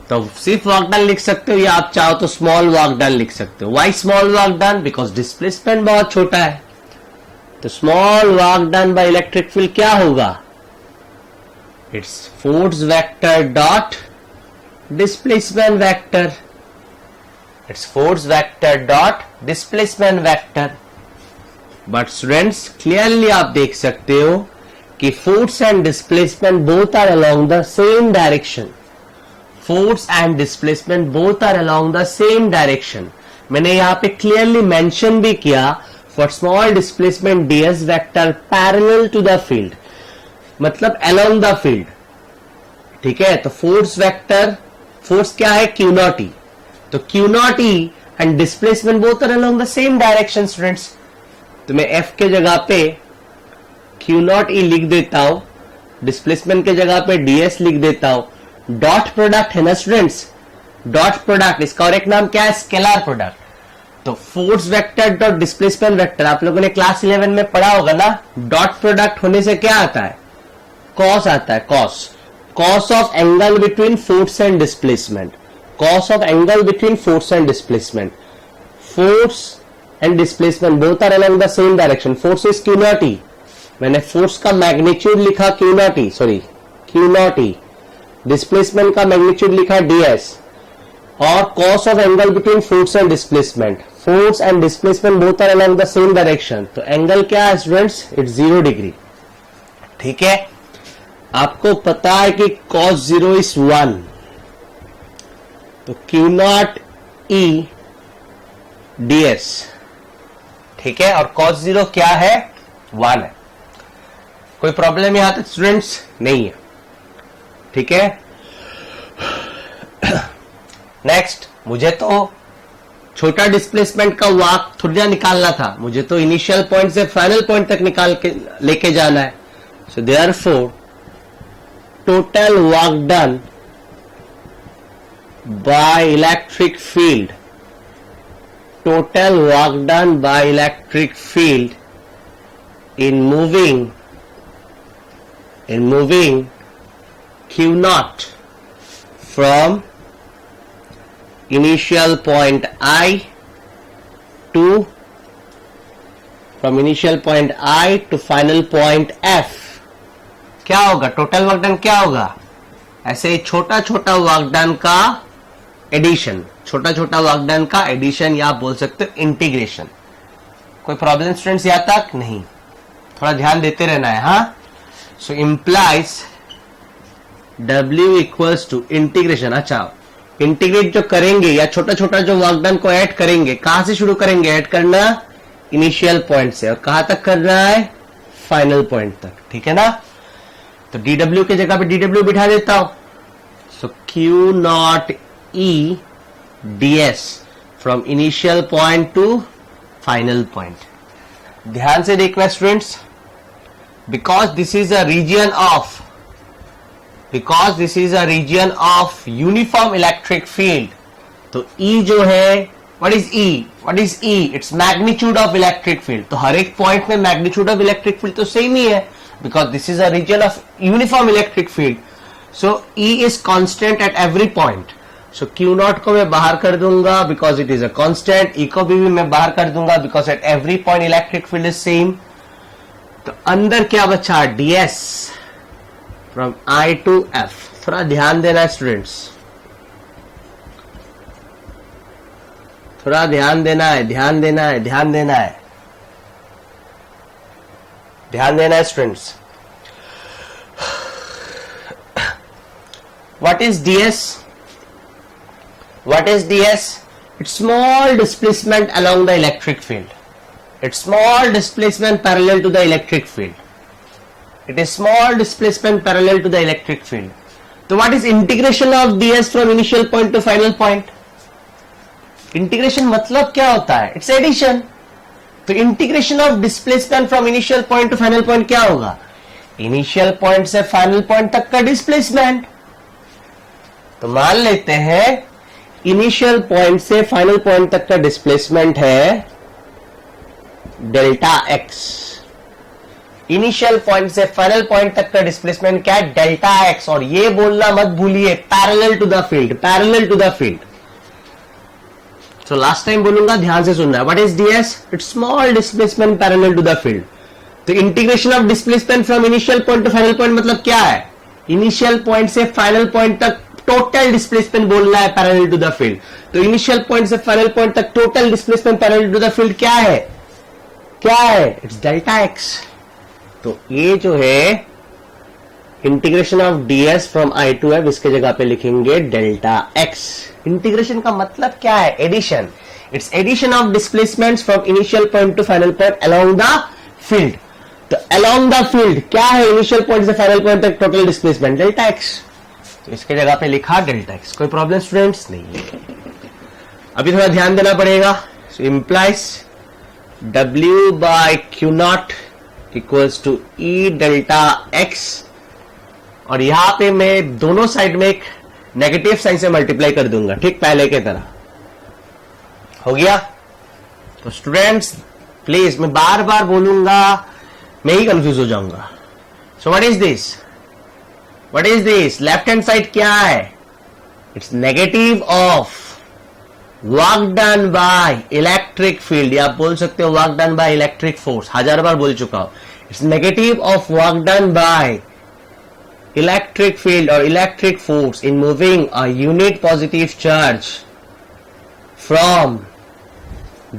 तो सिर्फ वर्क डन लिख सकते हो या आप चाहो तो स्मॉल वर्क डन लिख सकते हो. Why small work done? Because displacement बहुत छोटा है. तो small work done by electric field क्या होगा? It's force vector dot displacement vector. It's force vector dot displacement vector. But students clearly आप देख सकते हो कि force and displacement both are along the same direction. Force and displacement both are along the same direction. मैंने यहां पे clearly mention भी किया for small displacement ds vector parallel to the field, मतलब अलोंग द फील्ड. ठीक है, तो force vector, force क्या है? Q naught E. तो Q naught E and displacement both are along the same direction. Students, तो मैं F के जगह पे Q नॉट E लिख देता हूं, डिस्प्लेसमेंट के जगह पे ds लिख देता हूं. डॉट प्रोडक्ट है ना स्टूडेंट्स, डॉट प्रोडक्ट, इसका और एक नाम क्या है? Scalar product. तो force vector dot displacement vector आप लोगों ने क्लास 11 में पढ़ा होगा ना. डॉट प्रोडक्ट होने से क्या आता है? कॉस आता है. Cos of angle between force and displacement. Cos of angle between force and displacement. Force and displacement both are along the same direction. Force is Q naught E. मैंने force का magnitude लिखा Q naught E, sorry Q naught E. Displacement का magnitude लिखा ds. और cos of angle between force and displacement. Force and displacement both are along the same direction. तो angle क्या है students? It's 0 degree. ठीक है, आपको पता है कि cos 0 इज 1. तो Q नॉट E ds. ठीक है, और cos 0 क्या है? 1 है. कोई प्रॉब्लम यहां तक स्टूडेंट्स? नहीं है. ठीक है, नेक्स्ट, मुझे तो छोटा डिस्प्लेसमेंट का वर्क थोड़ा निकालना था, मुझे तो इनिशियल पॉइंट से फाइनल पॉइंट तक निकाल के लेके जाना है. So therefore total work done by electric field, total work done by electric field in moving Q naught from initial point I to final point F. क्या होगा? टोटल वर्क डन क्या होगा? ऐसे छोटा छोटा वर्क डन का addition, छोटा छोटा वर्क डन का एडिशन, या आप बोल सकते हो इंटीग्रेशन. कोई प्रॉब्लम स्टूडेंट्स यहां तक? नहीं. थोड़ा ध्यान देते रहना है. हाँ, so implies W equals to integration. अच्छा, इंटीग्रेट जो करेंगे या छोटा छोटा जो वर्क डन को ऐड करेंगे, कहां से शुरू करेंगे ऐड करना? इनिशियल पॉइंट से. और कहां तक करना है? फाइनल पॉइंट तक. ठीक है ना. तो dw के जगह पे dw बिठा देता हूं. So Q naught E ds from initial point to final point. ध्यान से देखना students, because this is a region of uniform electric field. तो E जो है, what is E? It's magnitude of electric field. तो हर एक पॉइंट में मैग्नीट्यूड ऑफ इलेक्ट्रिक फील्ड तो सेम ही है, because this is a region of uniform electric field. So E is constant at every point. So Q naught को मैं बाहर कर दूंगा because it is a constant. E को भी मैं बाहर कर दूंगा because at every point electric field is same. तो अंदर क्या बचा? ds from I to F. थोड़ा ध्यान देना स्टूडेंट्स, थोड़ा ध्यान देना है students. What is ds? It's small displacement along the electric field. It's small displacement parallel to the electric field. It is small displacement parallel to the electric field. So what is integration of ds from initial point to final point? Integration मतलब क्या होता है? It's addition. तो integration of displacement from initial point to final point क्या होगा? Initial point से final point तक का डिस्प्लेसमेंट। तो मान लेते हैं इनिशियल पॉइंट से फाइनल पॉइंट तक का डिस्प्लेसमेंट है डेल्टा एक्स। इनिशियल पॉइंट से फाइनल पॉइंट तक का डिस्प्लेसमेंट क्या है? Delta x. और ये बोलना मत भूलिए parallel to the field, parallel to the field. तो लास्ट टाइम बोलूंगा, ध्यान से सुनना है। What is ds? It's small displacement parallel to the field. तो integration of displacement from initial point to final point मतलब क्या है? इनिशियल पॉइंट से फाइनल पॉइंट तक टोटल डिस्प्लेसमेंट बोलना है पैरेलल टू द फील्ड। तो इनिशियल पॉइंट से फाइनल पॉइंट तक total displacement parallel to the field क्या है? क्या है? It's delta x. तो ये जो है integration of ds from i to f, इसके जगह पे लिखेंगे डेल्टा एक्स। इंटीग्रेशन का मतलब क्या है? Addition. It's addition of displacements from initial point to final point along the field. तो अलोंग द फील्ड क्या है? इनिशियल पॉइंट से फाइनल पॉइंट तक टोटल डिस्प्लेसमेंट डेल्टा एक्स। तो इसके जगह पे लिखा डेल्टा एक्स। कोई प्रॉब्लम स्टूडेंट्स? नहीं है। अभी थोड़ा ध्यान देना पड़ेगा। So implies W by Q naught equals to E delta x. और यहां पे मैं दोनों साइड में एक नेगेटिव साइन से मल्टीप्लाई कर दूंगा, ठीक पहले के तरह। हो गया? तो स्टूडेंट्स प्लीज, मैं बार बार बोलूंगा, मैं ही कंफ्यूज हो जाऊंगा। So what is this? What is this? Left hand side क्या है? It's negative of work done by electric field, या आप बोल सकते हो work done by electric force. 1000 बार बोल चुका हूं। It's negative of work done by electric field और electric force in moving a unit positive charge from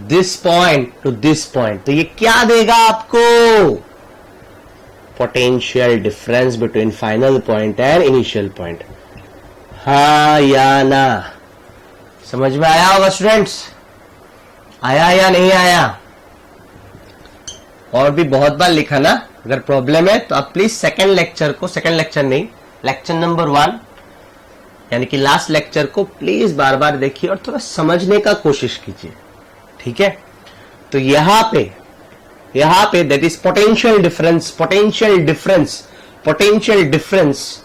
this point to this point. तो ये क्या देगा आपको? Potential difference between final point and initial point. हाँ या ना? समझ में आया होगा स्टूडेंट्स? आया या नहीं आया? और भी बहुत बार लिखा ना। अगर प्रॉब्लम है तो आप प्लीज सेकंड लेक्चर को, सेकंड लेक्चर नहीं, लेक्चर नंबर 1 यानी कि लास्ट लेक्चर को प्लीज बार बार देखिए और थोड़ा समझने का कोशिश कीजिए, ठीक है? तो यहां पे that is potential difference. Potential difference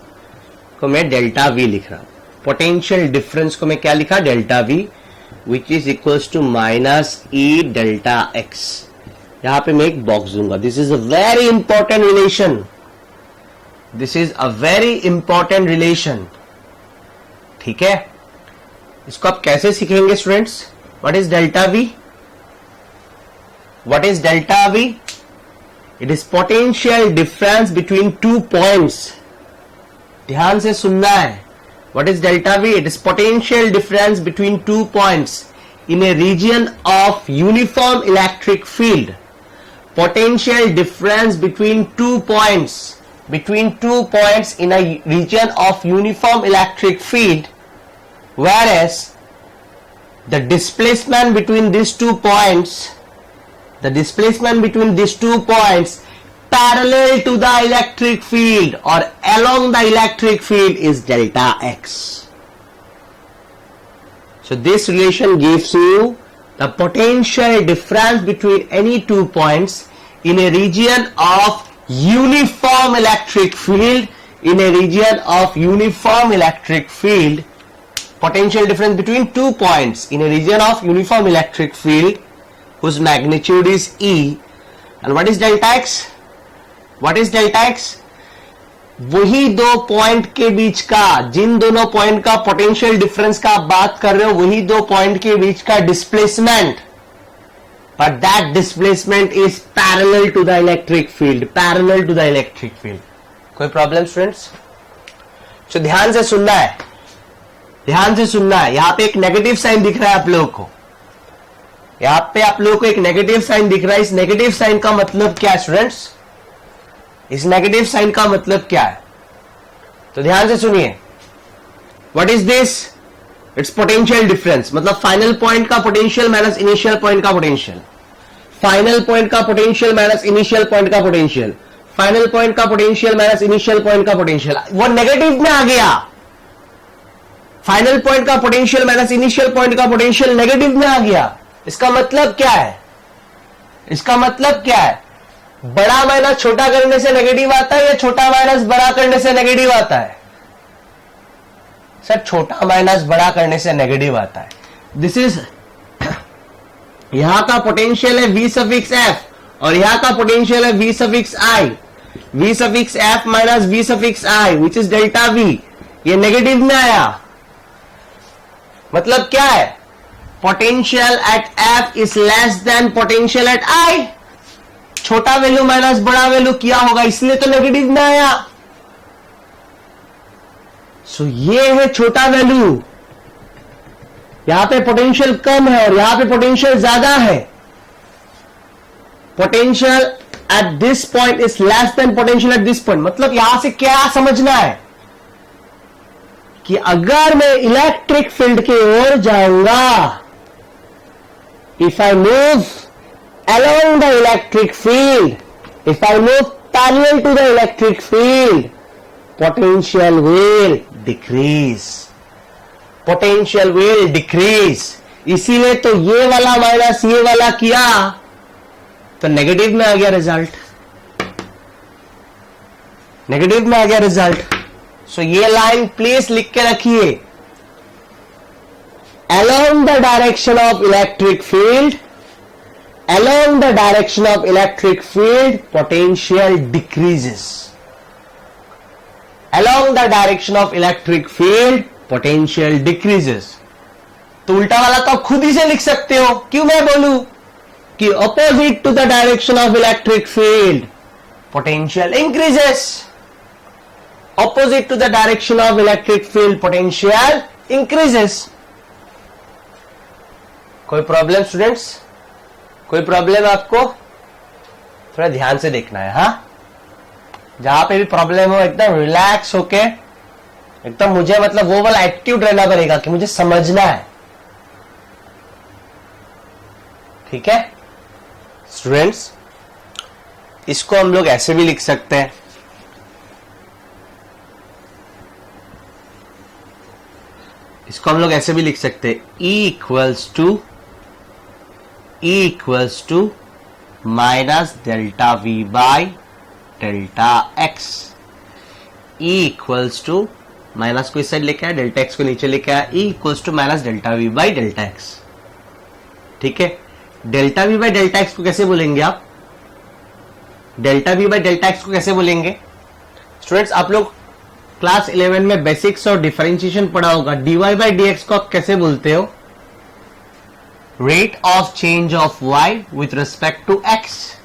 को मैं डेल्टा वी लिख रहा हूं। पोटेंशियल डिफरेंस को मैं क्या लिखा? Delta V, which is equals to minus E delta x. यहां पे मैं एक बॉक्स दूंगा। This is a very important relation. This is a very important relation, ठीक है? इसको आप कैसे सीखेंगे students? What is delta V? What is delta V? It is potential difference between two points. ध्यान से सुनना है। What is delta V? It is potential difference between 2 points in a region of uniform electric field. Potential difference between 2 points in a region of uniform electric field, whereas the displacement between these 2 points parallel to the electric field or along the electric field is delta x. So this relation gives you the potential difference between any 2 points in a region of uniform electric field. Potential difference between 2 points in a region of uniform electric field whose magnitude is E. And what is delta x? What is delta x? वही दो point के बीच का, जिन दोनों point का potential difference का आप बात कर रहे हो, वही दो पॉइंट के बीच का displacement, but that displacement is parallel to the electric field. कोई प्रॉब्लम स्टूडेंट्स? तो ध्यान से सुनना है, यहां पे एक नेगेटिव साइन दिख रहा है आप लोगों को। यहां पे आप लोगों को एक नेगेटिव साइन दिख रहा है। इस नेगेटिव साइन का मतलब क्या है स्टूडेंट्स? इस नेगेटिव साइन का मतलब क्या है? तो ध्यान से सुनिए। What is this? It's potential difference. मतलब फाइनल पॉइंट का पोटेंशियल माइनस इनिशियल पॉइंट का पोटेंशियल। फाइनल पॉइंट का पोटेंशियल माइनस इनिशियल पॉइंट का पोटेंशियल। फाइनल पॉइंट का पोटेंशियल माइनस इनिशियल पॉइंट का पोटेंशियल। वो नेगेटिव में आ गया। फाइनल पॉइंट का पोटेंशियल माइनस इनिशियल पॉइंट का पोटेंशियल नेगेटिव में आ गया। इसका मतलब क्या है? इसका मतलब क्या है? बड़ा माइनस छोटा करने से नेगेटिव आता है या छोटा माइनस बड़ा करने से नेगेटिव आता है? सर छोटा माइनस बड़ा करने से नेगेटिव आता है. दिस इज यहां का पोटेंशियल है V सफिक्स F और यहां का पोटेंशियल है V suffix I. V suffix F minus V suffix I which is delta V. ये नेगेटिव में आया. मतलब क्या है? Potential eight F is less than potential eight I. छोटा वैल्यू माइनस बड़ा वैल्यू किया होगा, इसलिए तो नेगेटिव में आया. सो ये है छोटा वैल्यू. यहां पे पोटेंशियल कम है और यहां पे पोटेंशियल ज्यादा है. Potential at this point is less than potential at this point. मतलब यहां से क्या समझना है कि अगर मैं इलेक्ट्रिक फील्ड की ओर जाऊंगा, if I move along the electric field, if I move parallel to the electric field, potential will decrease. Potential will decrease. इसीलिए तो ये वाला माइनस ये वाला किया तो नेगेटिव में आ गया रिजल्ट. नेगेटिव में आ गया रिजल्ट. सो ये लाइन प्लीज लिख के रखिए. Along the direction of electric field, along the direction of electric field, potential decreases. Along the direction of electric field, potential decreases. तो उल्टा वाला तो आप खुद ही से लिख सकते हो. क्यों मैं बोलूं कि opposite to the direction of electric field, potential increases. Opposite to the direction of electric field, potential increases. कोई प्रॉब्लम स्टूडेंट्स? कोई प्रॉब्लम आपको? थोड़ा ध्यान से देखना है. हाँ, जहां पे भी प्रॉब्लम हो एकदम रिलैक्स होके, एकदम मुझे मतलब वो वाला एटीट्यूड रहना पड़ेगा कि मुझे समझना है. ठीक है स्टूडेंट्स? इसको हम लोग ऐसे भी लिख सकते हैं. इसको हम लोग ऐसे भी लिख सकते हैं. E equals to minus delta V by delta X. E equals to minus को इस साइड लेके आया, डेल्टा एक्स को नीचे लेके आया. E equals to minus delta V by delta x. ठीक है. Delta V by delta x को कैसे बोलेंगे आप? Delta V by delta x को कैसे बोलेंगे स्टूडेंट्स? आप लोग क्लास 11 में बेसिक्स और डिफरेंशिएशन पढ़ा होगा. dy by dx को आप कैसे बोलते हो? Rate of change of y with respect to x.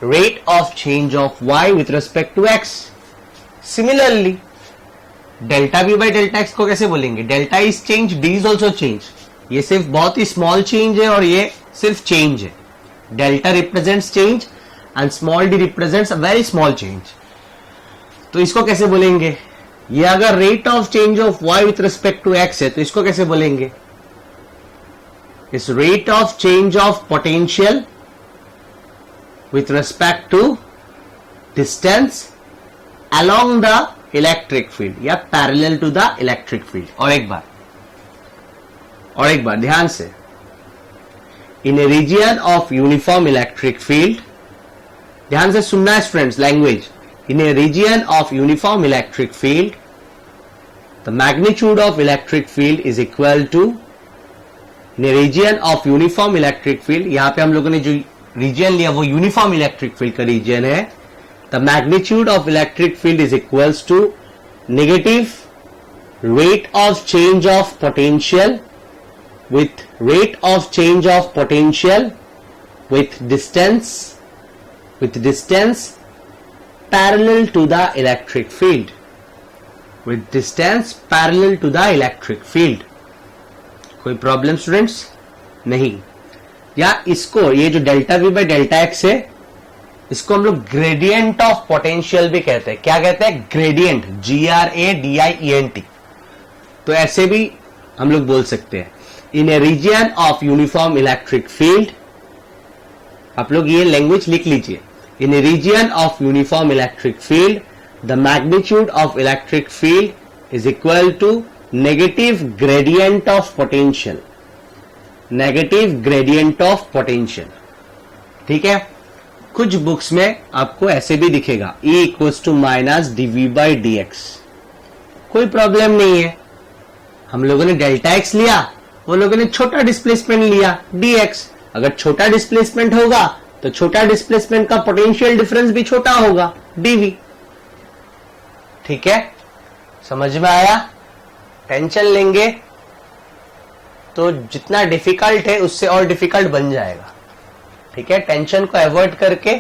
Rate of change of y with respect to x. Similarly, delta v by delta x को कैसे बोलेंगे? Delta is change, d is also change. ये सिर्फ बहुत ही small change है और ये सिर्फ change है. Delta represents change and small d represents a very small change. तो इसको कैसे बोलेंगे? ये अगर rate of change of y with respect to x है तो इसको कैसे बोलेंगे? Is rate of change of potential with respect to distance along the electric field या parallel to the electric field. और एक बार ध्यान से. In a region of uniform electric field, ध्यान से सुनना है students language. In a region of uniform electric field, the magnitude of electric field is equal to, in a region of uniform electric field, यहां पे हम लोगों ने जो रीजन लिया वो यूनिफॉर्म इलेक्ट्रिक फील्ड का रीजन है. The magnitude of electric field is equals to negative rate of change of potential with rate of change of potential with distance parallel to the electric field, with distance parallel to the electric field. कोई problem students? नहीं. या इसको ये जो delta we by delta x है इसको हम लोग ग्रेडियंट ऑफ पोटेंशियल भी कहते हैं. क्या कहते हैं? ग्रेडियंट. GRADIENT. तो ऐसे भी हम लोग बोल सकते हैं. In a region of uniform electric field, आप लोग ये लैंग्वेज लिख लीजिए. In a region of uniform electric field the magnitude of electric field is equal to negative gradient of potential. Negative gradient of potential. ठीक है, कुछ books में आपको ऐसे भी दिखेगा E equals to minus dv by dx, कोई problem नहीं है। हम लोगों ने डेल्टा x लिया, वो लोगों ने छोटा डिस्प्लेसमेंट लिया dx। अगर छोटा डिस्प्लेसमेंट होगा तो छोटा डिस्प्लेसमेंट का पोटेंशियल डिफरेंस भी छोटा होगा dv। ठीक है, समझ में आया? टेंशन लेंगे तो जितना डिफिकल्ट है उससे और डिफिकल्ट बन जाएगा। ठीक है, टेंशन को अवॉइड करके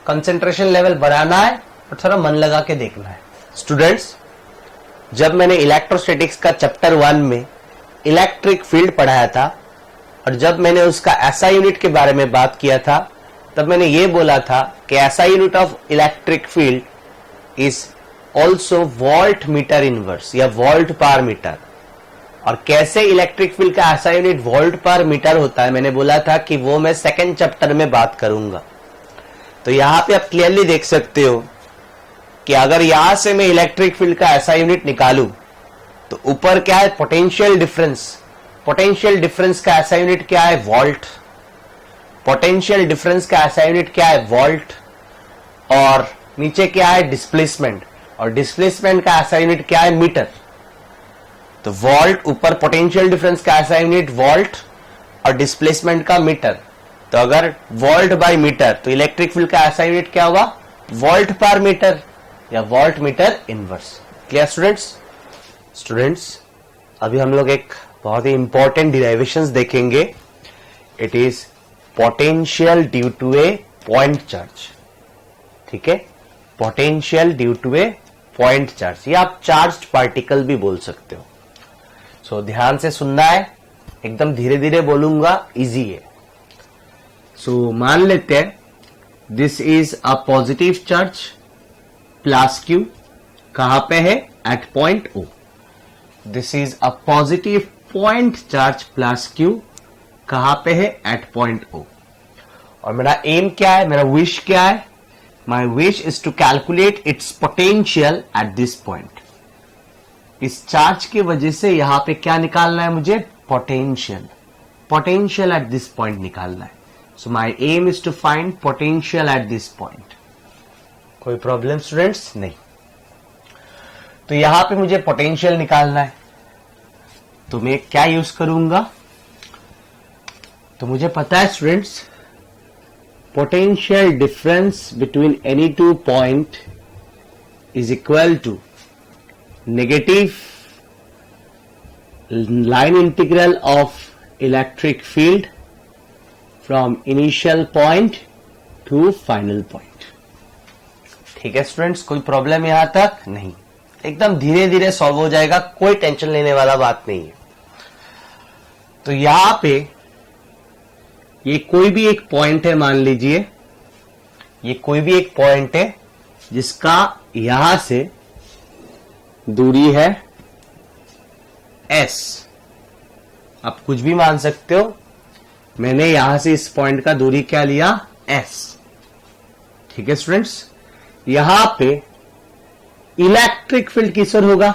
कंसंट्रेशन लेवल बढ़ाना है और थोड़ा मन लगा के देखना है। स्टूडेंट्स, जब मैंने इलेक्ट्रोस्टैटिक्स का चैप्टर 1 में इलेक्ट्रिक फील्ड पढ़ाया था और जब मैंने उसका एसआई यूनिट के बारे में बात किया था, तब मैंने ये बोला था कि SI unit of electric field is also volt metre inverse या वोल्ट पर मीटर। और कैसे इलेक्ट्रिक फील्ड का ऐसा यूनिट वोल्ट पर मीटर होता है, मैंने बोला था कि वो मैं सेकंड चैप्टर में बात करूंगा। तो यहां पे आप क्लियरली देख सकते हो कि अगर यहां से मैं इलेक्ट्रिक फील्ड का ऐसा यूनिट निकालूं तो ऊपर क्या है? Potential difference. पोटेंशियल डिफरेंस का ऐसा यूनिट क्या है? वोल्ट। पोटेंशियल डिफरेंस का ऐसा यूनिट क्या है? वोल्ट। और नीचे क्या है? डिस्प्लेसमेंट। और डिस्प्लेसमेंट का ऐसा यूनिट क्या है? मीटर। तो वोल्ट ऊपर, पोटेंशियल डिफरेंस का ऐसा यूनिट वोल्ट और डिस्प्लेसमेंट का मीटर। तो अगर वोल्ट बाय मीटर तो इलेक्ट्रिक फील्ड का ऐसा यूनिट क्या होगा? वोल्ट पर मीटर या volt metre inverse. Clear students? Students, अभी हम लोग एक बहुत ही इंपॉर्टेंट डिराइवेशंस देखेंगे। It is potential due to a point charge. ठीक है, potential due to a point charge, या आप चार्ज्ड पार्टिकल भी बोल सकते हो। सो ध्यान से सुनना है, एकदम धीरे धीरे बोलूंगा, इजी है। सो मान लेते हैं this is a positive charge plus Q, कहां पे है? At point O. This is a positive point charge plus Q, कहां पे है? At point O. और मेरा एम क्या है? मेरा विश क्या है? My wish is to calculate its potential at this point. इस चार्ज की वजह से यहां पे क्या निकालना है मुझे? Potential. Potential at this point निकालना है। So my aim is to find potential at this point. कोई प्रॉब्लम स्टूडेंट्स? नहीं। तो यहां पे मुझे पोटेंशियल निकालना है, तो मैं क्या यूज करूंगा? तो मुझे पता है students, potential difference between any two point is equal to negative line integral of electric field from initial point to final point। ठीक है स्टूडेंट्स, कोई प्रॉब्लम यहां तक? नहीं, एकदम धीरे धीरे सॉल्व हो जाएगा, कोई टेंशन लेने वाला बात नहीं है। तो यहां पे ये कोई भी एक पॉइंट है, मान लीजिए ये कोई भी एक पॉइंट है जिसका यहां से दूरी है s। आप कुछ भी मान सकते हो, मैंने यहां से इस पॉइंट का दूरी क्या लिया? s। ठीक है स्टूडेंट्स, यहां पे इलेक्ट्रिक फील्ड किसोर होगा?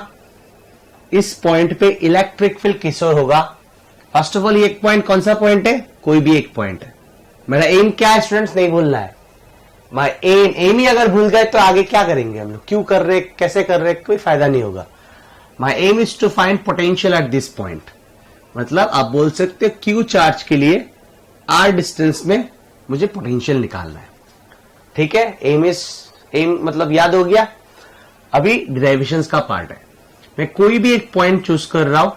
इस पॉइंट पे इलेक्ट्रिक फील्ड किसोर होगा? फर्स्ट ऑफ ऑल ये एक पॉइंट कौन सा पॉइंट है? कोई भी एक पॉइंट है। मेरा एम क्या है स्टूडेंट्स? नहीं भूलना है। माई एम ही अगर भूल गए तो आगे क्या करेंगे हम लोग? क्यों कर रहे, कैसे कर रहे, कोई फायदा नहीं होगा। My aim is to find potential at this point. मतलब आप बोल सकते हो क्यू चार्ज के लिए आर डिस्टेंस में मुझे पोटेंशियल निकालना है। ठीक है, एम मतलब याद हो गया। अभी डिराइवेशंस का पार्ट है। मैं कोई भी एक पॉइंट चूज कर रहा हूं,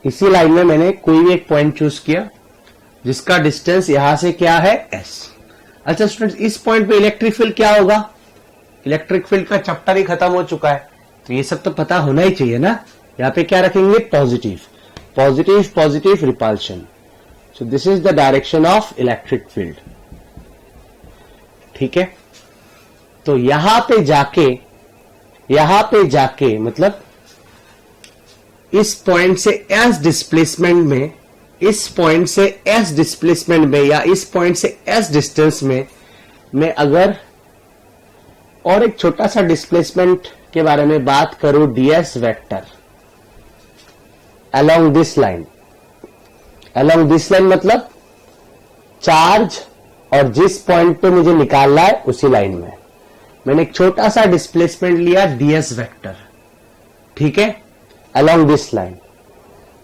इसी लाइन में मैंने कोई भी एक पॉइंट चूज किया जिसका डिस्टेंस यहां से क्या है? s। अच्छा स्टूडेंट्स, इस पॉइंट पे इलेक्ट्रिक फील्ड क्या होगा? इलेक्ट्रिक फील्ड का चैप्टर ही खत्म हो चुका है, तो ये सब तो पता होना ही चाहिए ना। यहां पे क्या रखेंगे? Positive. Positive positive repulsion. So this is the direction of electric field. ठीक है, तो यहां पे जाके मतलब इस पॉइंट से एस डिस्प्लेसमेंट में, इस पॉइंट से एस डिस्प्लेसमेंट में या इस पॉइंट से एस डिस्टेंस में मैं अगर और एक छोटा सा डिस्प्लेसमेंट के बारे में बात करूं, ds vector along this line. Along this line मतलब चार्ज और जिस पॉइंट पे मुझे निकालना है उसी लाइन में मैंने एक छोटा सा डिस्प्लेसमेंट लिया ds वेक्टर, ठीक है, अलोंग दिस लाइन।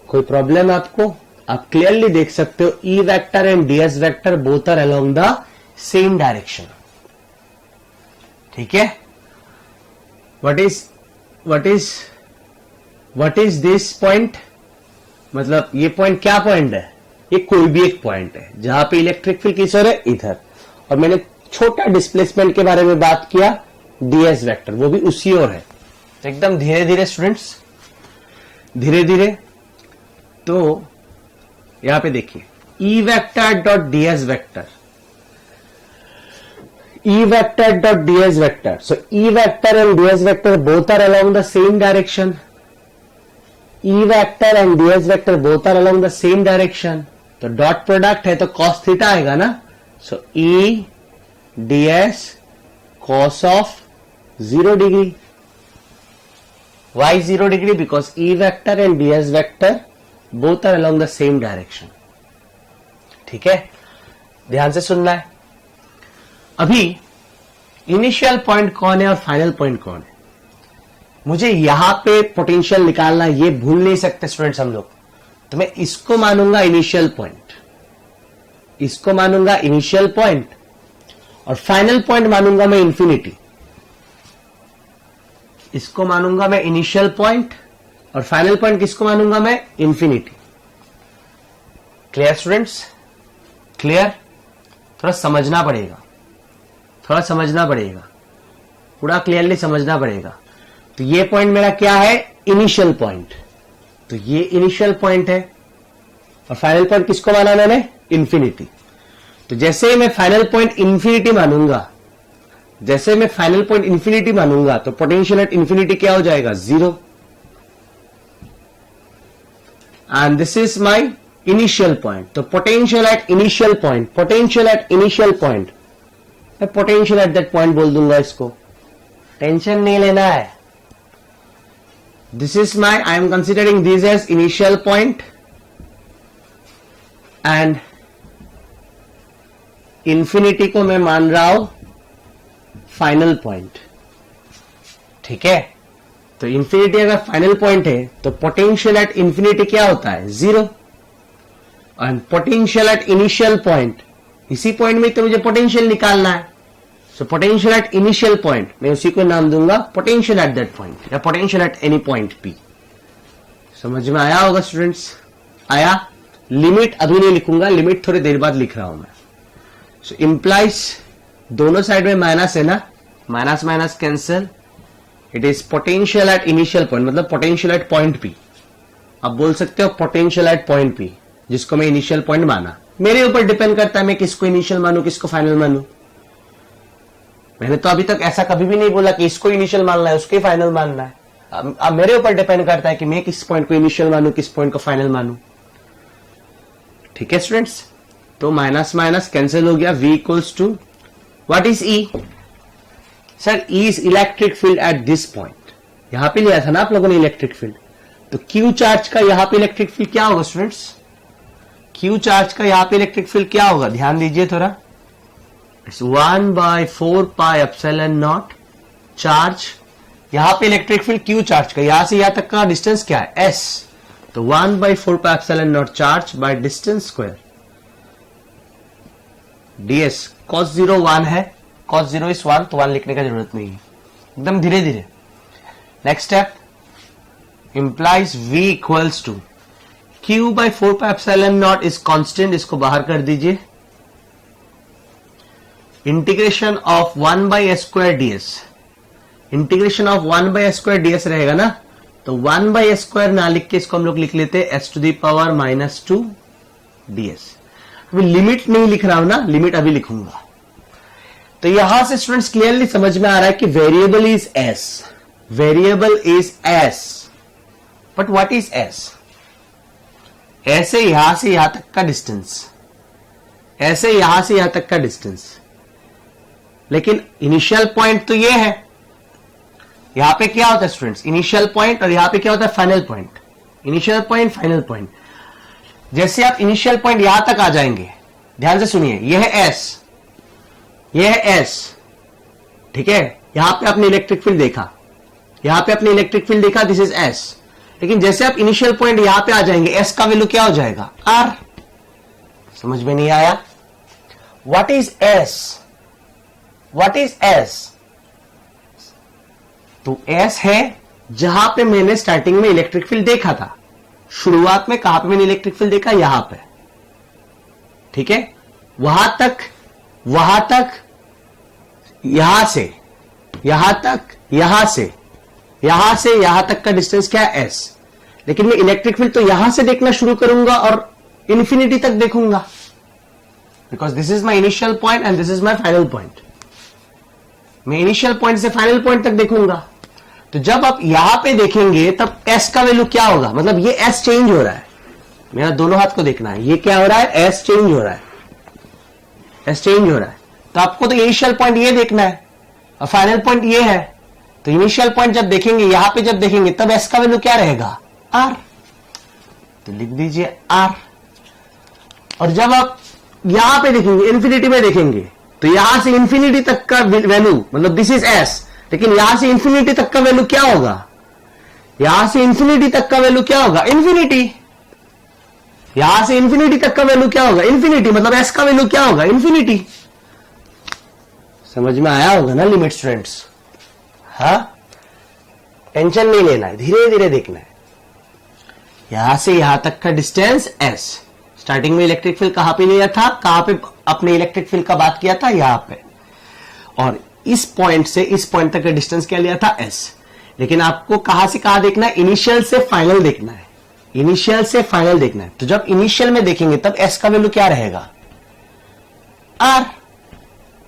कोई प्रॉब्लम है आपको? आप क्लियरली देख सकते हो E vector and ds vector both are along the same direction, ठीक है। What is this point? मतलब ये पॉइंट क्या पॉइंट है? ये कोई भी एक पॉइंट है जहां पे इलेक्ट्रिक फील्ड किस ओर है? इधर। और मैंने छोटा डिस्प्लेसमेंट के बारे में बात किया ds वेक्टर, वो भी उसी ओर है। तो एकदम धीरे धीरे स्टूडेंट्स, धीरे धीरे। तो यहां पे देखिए E vector dot ds vector, E vector dot ds vector. So E vector and ds vector both are along the same direction. E vector and ds vector both are along the same direction. तो dot product है तो cos theta आएगा ना। So E ds cos of 0 degree. Why 0 degree? Because E vector and ds vector both are along the same direction. ठीक है, ध्यान से सुनना है। अभी इनिशियल पॉइंट कौन है और फाइनल पॉइंट कौन है? मुझे यहां पे पोटेंशियल निकालना, ये भूल नहीं सकते स्टूडेंट्स हम लोग। तो मैं इसको मानूंगा इनिशियल पॉइंट, इसको मानूंगा इनिशियल पॉइंट, और फाइनल पॉइंट मानूंगा मैं इंफिनिटी। इसको मानूंगा मैं इनिशियल पॉइंट और फाइनल पॉइंट किसको मानूंगा मैं? इंफिनिटी। Clear students? क्लियर? थोड़ा समझना पड़ेगा, थोड़ा समझना पड़ेगा, पूरा क्लियरली समझना पड़ेगा। तो ये पॉइंट मेरा क्या है? Initial point. तो ये इनिशियल पॉइंट है और फाइनल पॉइंट किसको माना मैंने? इंफिनिटी। तो जैसे मैं फाइनल पॉइंट इंफिनिटी मानूंगा, जैसे मैं फाइनल पॉइंट इंफिनिटी मानूंगा तो पोटेंशियल एट इंफिनिटी क्या हो जाएगा? 0। And this is my initial point. तो potential at initial point, potential at initial point, मैं पोटेंशियल एट दैट पॉइंट बोल दूंगा इसको, टेंशन नहीं लेना है। This is my, I am considering this as initial point and infinity को मैं मान रहा हूं फाइनल पॉइंट, ठीक है। तो इंफिनिटी अगर फाइनल पॉइंट है तो पोटेंशियल एट इंफिनिटी क्या होता है? 0। And potential at initial point, इसी पॉइंट में तो मुझे पोटेंशियल निकालना है। So potential at initial point, मैं उसी को नाम दूंगा पोटेंशियल एट दैट पॉइंट या potential at any point P। समझ में आया होगा स्टूडेंट्स? आया? लिमिट अभी नहीं लिखूंगा, लिमिट थोड़ी देर बाद लिख रहा हूं मैं। सो इंप्लाइज, दोनों साइड में माइनस है ना, minus minus cancel, it is potential at initial point, मतलब पोटेंशियल एट पॉइंट P। आप बोल सकते हो पोटेंशियल एट पॉइंट P, जिसको मैं इनिशियल पॉइंट माना। मेरे ऊपर डिपेंड करता है मैं किसको इनिशियल मानूं, किसको फाइनल मानूं। मैंने तो अभी तक ऐसा कभी भी नहीं बोला कि इसको इनिशियल मानना है, उसको ही फाइनल मानना है। अब मेरे ऊपर डिपेंड करता है कि मैं किस पॉइंट को इनिशियल मानूं, किस पॉइंट को फाइनल मानूं। ठीक है स्टूडेंट्स? तो माइनस माइनस कैंसिल हो गया, V equals to what is E? Sir E is electric field at this point. यहां पे लिया था ना आप लोगों ने इलेक्ट्रिक फील्ड, तो Q चार्ज का यहां पे इलेक्ट्रिक फील्ड क्या होगा स्टूडेंट्स? Q चार्ज का यहां पे इलेक्ट्रिक फील्ड क्या होगा? ध्यान दीजिए थोड़ा। It's 1/4 pi epsilon not charge. यहां पे इलेक्ट्रिक फील्ड Q चार्ज का, यहां से यहां तक का डिस्टेंस क्या है? S। तो 1/4 pi epsilon not charge by distance square ds। cos 0 1 है, cos 0 इज 1, तो 1 लिखने का जरूरत नहीं है, एकदम धीरे धीरे। Next step implies V equals to Q/4 pi epsilon naught is constant, इसको बाहर कर दीजिए। Integration of 1/s² ds, integration of 1/s² ds रहेगा ना, तो 1/s² ना लिख के इसको हम लोग लिख लेते हैं s⁻⁻² ds। अभी लिमिट नहीं लिख रहा हूं ना, लिमिट अभी लिखूंगा। तो यहां से स्टूडेंट्स क्लियरली समझ में आ रहा है कि variable is s, variable is s, but what is s? ऐसे यहां से यहां तक का डिस्टेंस, ऐसे यहां से यहां तक का डिस्टेंस, लेकिन इनिशियल पॉइंट तो ये है। यहां पे क्या होता है स्टूडेंट्स? इनिशियल पॉइंट, और यहां पे क्या होता है? Final point. Initial point, final point. जैसे आप इनिशियल पॉइंट यहां तक आ जाएंगे ध्यान से सुनिए, यह है S, यह है S, ठीक है। यहां पे आपने इलेक्ट्रिक फील्ड देखा, यहां पे आपने इलेक्ट्रिक फील्ड देखा, दिस इज S। लेकिन जैसे आप इनिशियल पॉइंट यहां पे आ जाएंगे, S का वैल्यू क्या हो जाएगा? R। समझ में नहीं आया? What is S? What is S? तो S है जहां पे मैंने स्टार्टिंग में इलेक्ट्रिक फील्ड देखा था। शुरुआत में कहां पे मैंने इलेक्ट्रिक फील्ड देखा? यहां पे, ठीक है। वहां तक, यहां से यहां तक, यहां से यहां तक का डिस्टेंस क्या है? S। लेकिन मैं इलेक्ट्रिक फील्ड तो यहां से देखना शुरू करूंगा और इंफिनिटी तक देखूंगा, because this is my initial point and this is my final point. मैं इनिशियल पॉइंट से फाइनल पॉइंट तक देखूंगा। तो जब आप यहां पे देखेंगे तब S का वैल्यू क्या होगा? मतलब ये S चेंज हो रहा है, मेरा दोनों हाथ को देखना है, ये क्या हो रहा है? S चेंज हो रहा है, S चेंज हो रहा है। तो आपको तो इनिशियल पॉइंट ये देखना है और फाइनल पॉइंट ये है। तो इनिशियल पॉइंट जब देखेंगे, यहां पे जब देखेंगे, तब S का वैल्यू क्या रहेगा? R। तो लिख दीजिए R। और जब आप यहां पे देखेंगे, इंफिनिटी में देखेंगे, तो यहां से इंफिनिटी तक का वैल्यू, मतलब दिस इज S, लेकिन यहां से इंफिनिटी तक का वैल्यू क्या होगा? यहां से इंफिनिटी तक का वैल्यू क्या होगा? इंफिनिटी। यहां से इंफिनिटी तक का वैल्यू क्या होगा? इंफिनिटी। मतलब S का वैल्यू क्या होगा? इंफिनिटी। समझ में आया होगा ना लिमिट स्टूडेंट्स? हाँ, टेंशन नहीं लेना है, धीरे धीरे देखना है। यहां से यहां तक का डिस्टेंस S। स्टार्टिंग में इलेक्ट्रिक फील्ड कहां पे लिया था? कहां पे अपने इलेक्ट्रिक फील्ड का बात किया था? यहां पे। और इस पॉइंट से इस पॉइंट तक का डिस्टेंस क्या लिया था? S। लेकिन आपको कहां से कहां देखना है? इनिशियल से फाइनल देखना है, इनिशियल से फाइनल देखना है। तो जब इनिशियल में देखेंगे तब S का वैल्यू क्या रहेगा? R।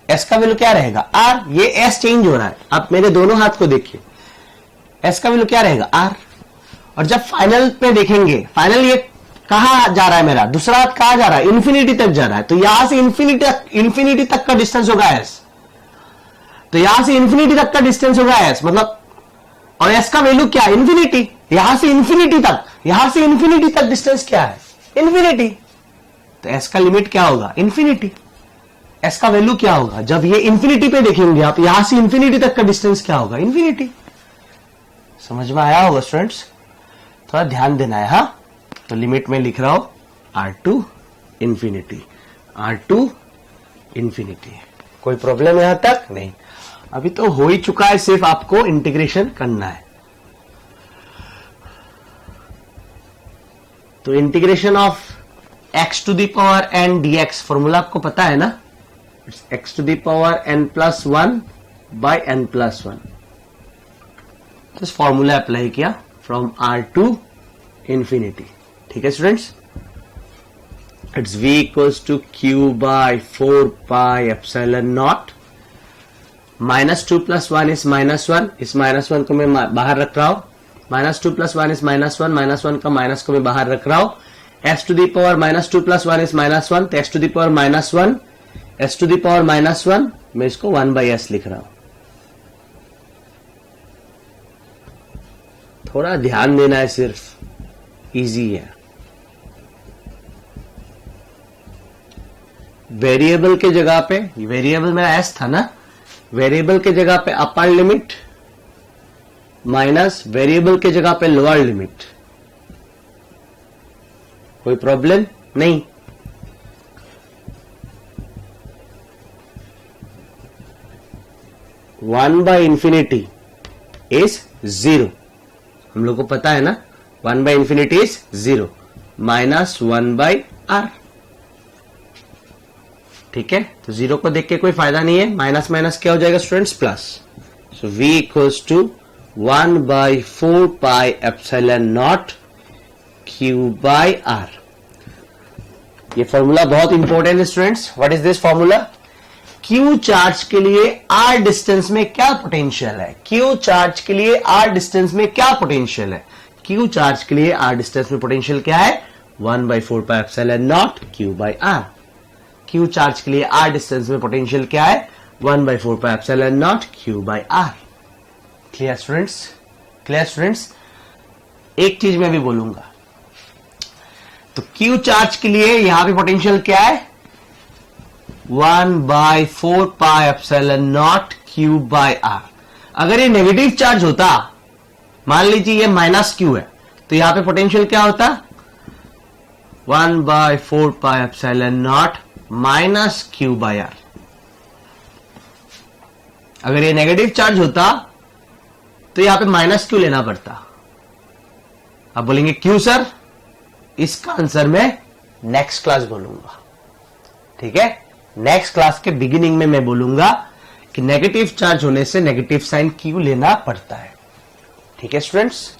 S का वैल्यू क्या रहेगा? R। ये S चेंज हो रहा है, आप मेरे दोनों हाथ को देखिए, S का वैल्यू क्या रहेगा? R। और जब फाइनल पे देखेंगे, फाइनल ये कहां जा रहा है मेरा? दूसरा हाथ कहां जा रहा है? इंफिनिटी तक जा रहा है। तो यहां से इंफिनिटी तक का डिस्टेंस होगा S। तो यहां से इंफिनिटी तक का डिस्टेंस होगा S, मतलब, और S का वैल्यू क्या? इंफिनिटी। यहां से इंफिनिटी तक, यहां से इंफिनिटी तक डिस्टेंस क्या है? इंफिनिटी। तो S का लिमिट क्या होगा? इंफिनिटी। S का वैल्यू क्या होगा? जब ये इंफिनिटी पे देखेंगे आप, यहां से इंफिनिटी तक का डिस्टेंस क्या होगा? इंफिनिटी। समझ में आया होगा स्टूडेंट्स? थोड़ा ध्यान देना है। हाँ, तो लिमिट में लिख रहा हूं R2 इंफिनिटी, R2 इंफिनिटी। कोई प्रॉब्लम यहां तक? नहीं। अभी तो हो ही चुका है, सिर्फ आपको इंटीग्रेशन करना है। तो integration of x to the power n dx formula आपको पता है ना? It's x to the power n+1 by n+1। तो इस फॉर्मूला अप्लाई किया फ्रॉम R2 इंफिनिटी। ठीक है students? It's v equals to q by 4 pi epsilon naught. -2 + 1 is -1, इस -1 को मैं बाहर रख रहा हूं। -2 + 1 इज -1, -1 का माइनस को मैं बाहर रख रहा हूं। s to the power -2 + 1 is -1, तो s to the power -1, s to the power -1, मैं इसको 1/s लिख रहा हूं। थोड़ा ध्यान देना है, सिर्फ इजी है। वेरिएबल के जगह पे, वेरिएबल मेरा s था ना, वेरिएबल के जगह पे अपर लिमिट माइनस वेरिएबल के जगह पे लोअर लिमिट। कोई प्रॉब्लम नहीं। वन बाय इंफिनिटी इज 0, हम लोग को पता है ना, 1 बाय इंफिनिटी इज 0, -1/r। ठीक है, तो 0 को देख के कोई फायदा नहीं है, माइनस माइनस क्या हो जाएगा students? Plus. So v equals to 1/4 pi epsilon naught q/r। ये फॉर्मूला बहुत इंपॉर्टेंट है students. What is this formula? q charge के लिए r डिस्टेंस में क्या पोटेंशियल है? q चार्ज के लिए r डिस्टेंस में क्या पोटेंशियल है? q चार्ज के लिए r डिस्टेंस में पोटेंशियल क्या है? 1/4 pi epsilon naught q/r। q charge के लिए r डिस्टेंस में पोटेंशियल क्या है? 1/4 pi epsilon naught q/r। Clear students? Clear students? एक चीज मैं भी बोलूंगा, तो q चार्ज के लिए यहां पे पोटेंशियल क्या है? 1/4πε0 Q बाय R। अगर ये नेगेटिव चार्ज होता, मान लीजिए ये माइनस Q है, तो यहां पे पोटेंशियल क्या होता? 1/4πε0 माइनस Q बाय R। अगर ये नेगेटिव चार्ज होता तो यहां पे माइनस Q लेना पड़ता। अब बोलेंगे क्यों सर? इसका आंसर मैं नेक्स्ट क्लास बोलूंगा। ठीक है, नेक्स्ट क्लास के बिगिनिंग में मैं बोलूंगा कि नेगेटिव चार्ज होने से नेगेटिव साइन क्यों लेना पड़ता है। ठीक है स्टूडेंट्स।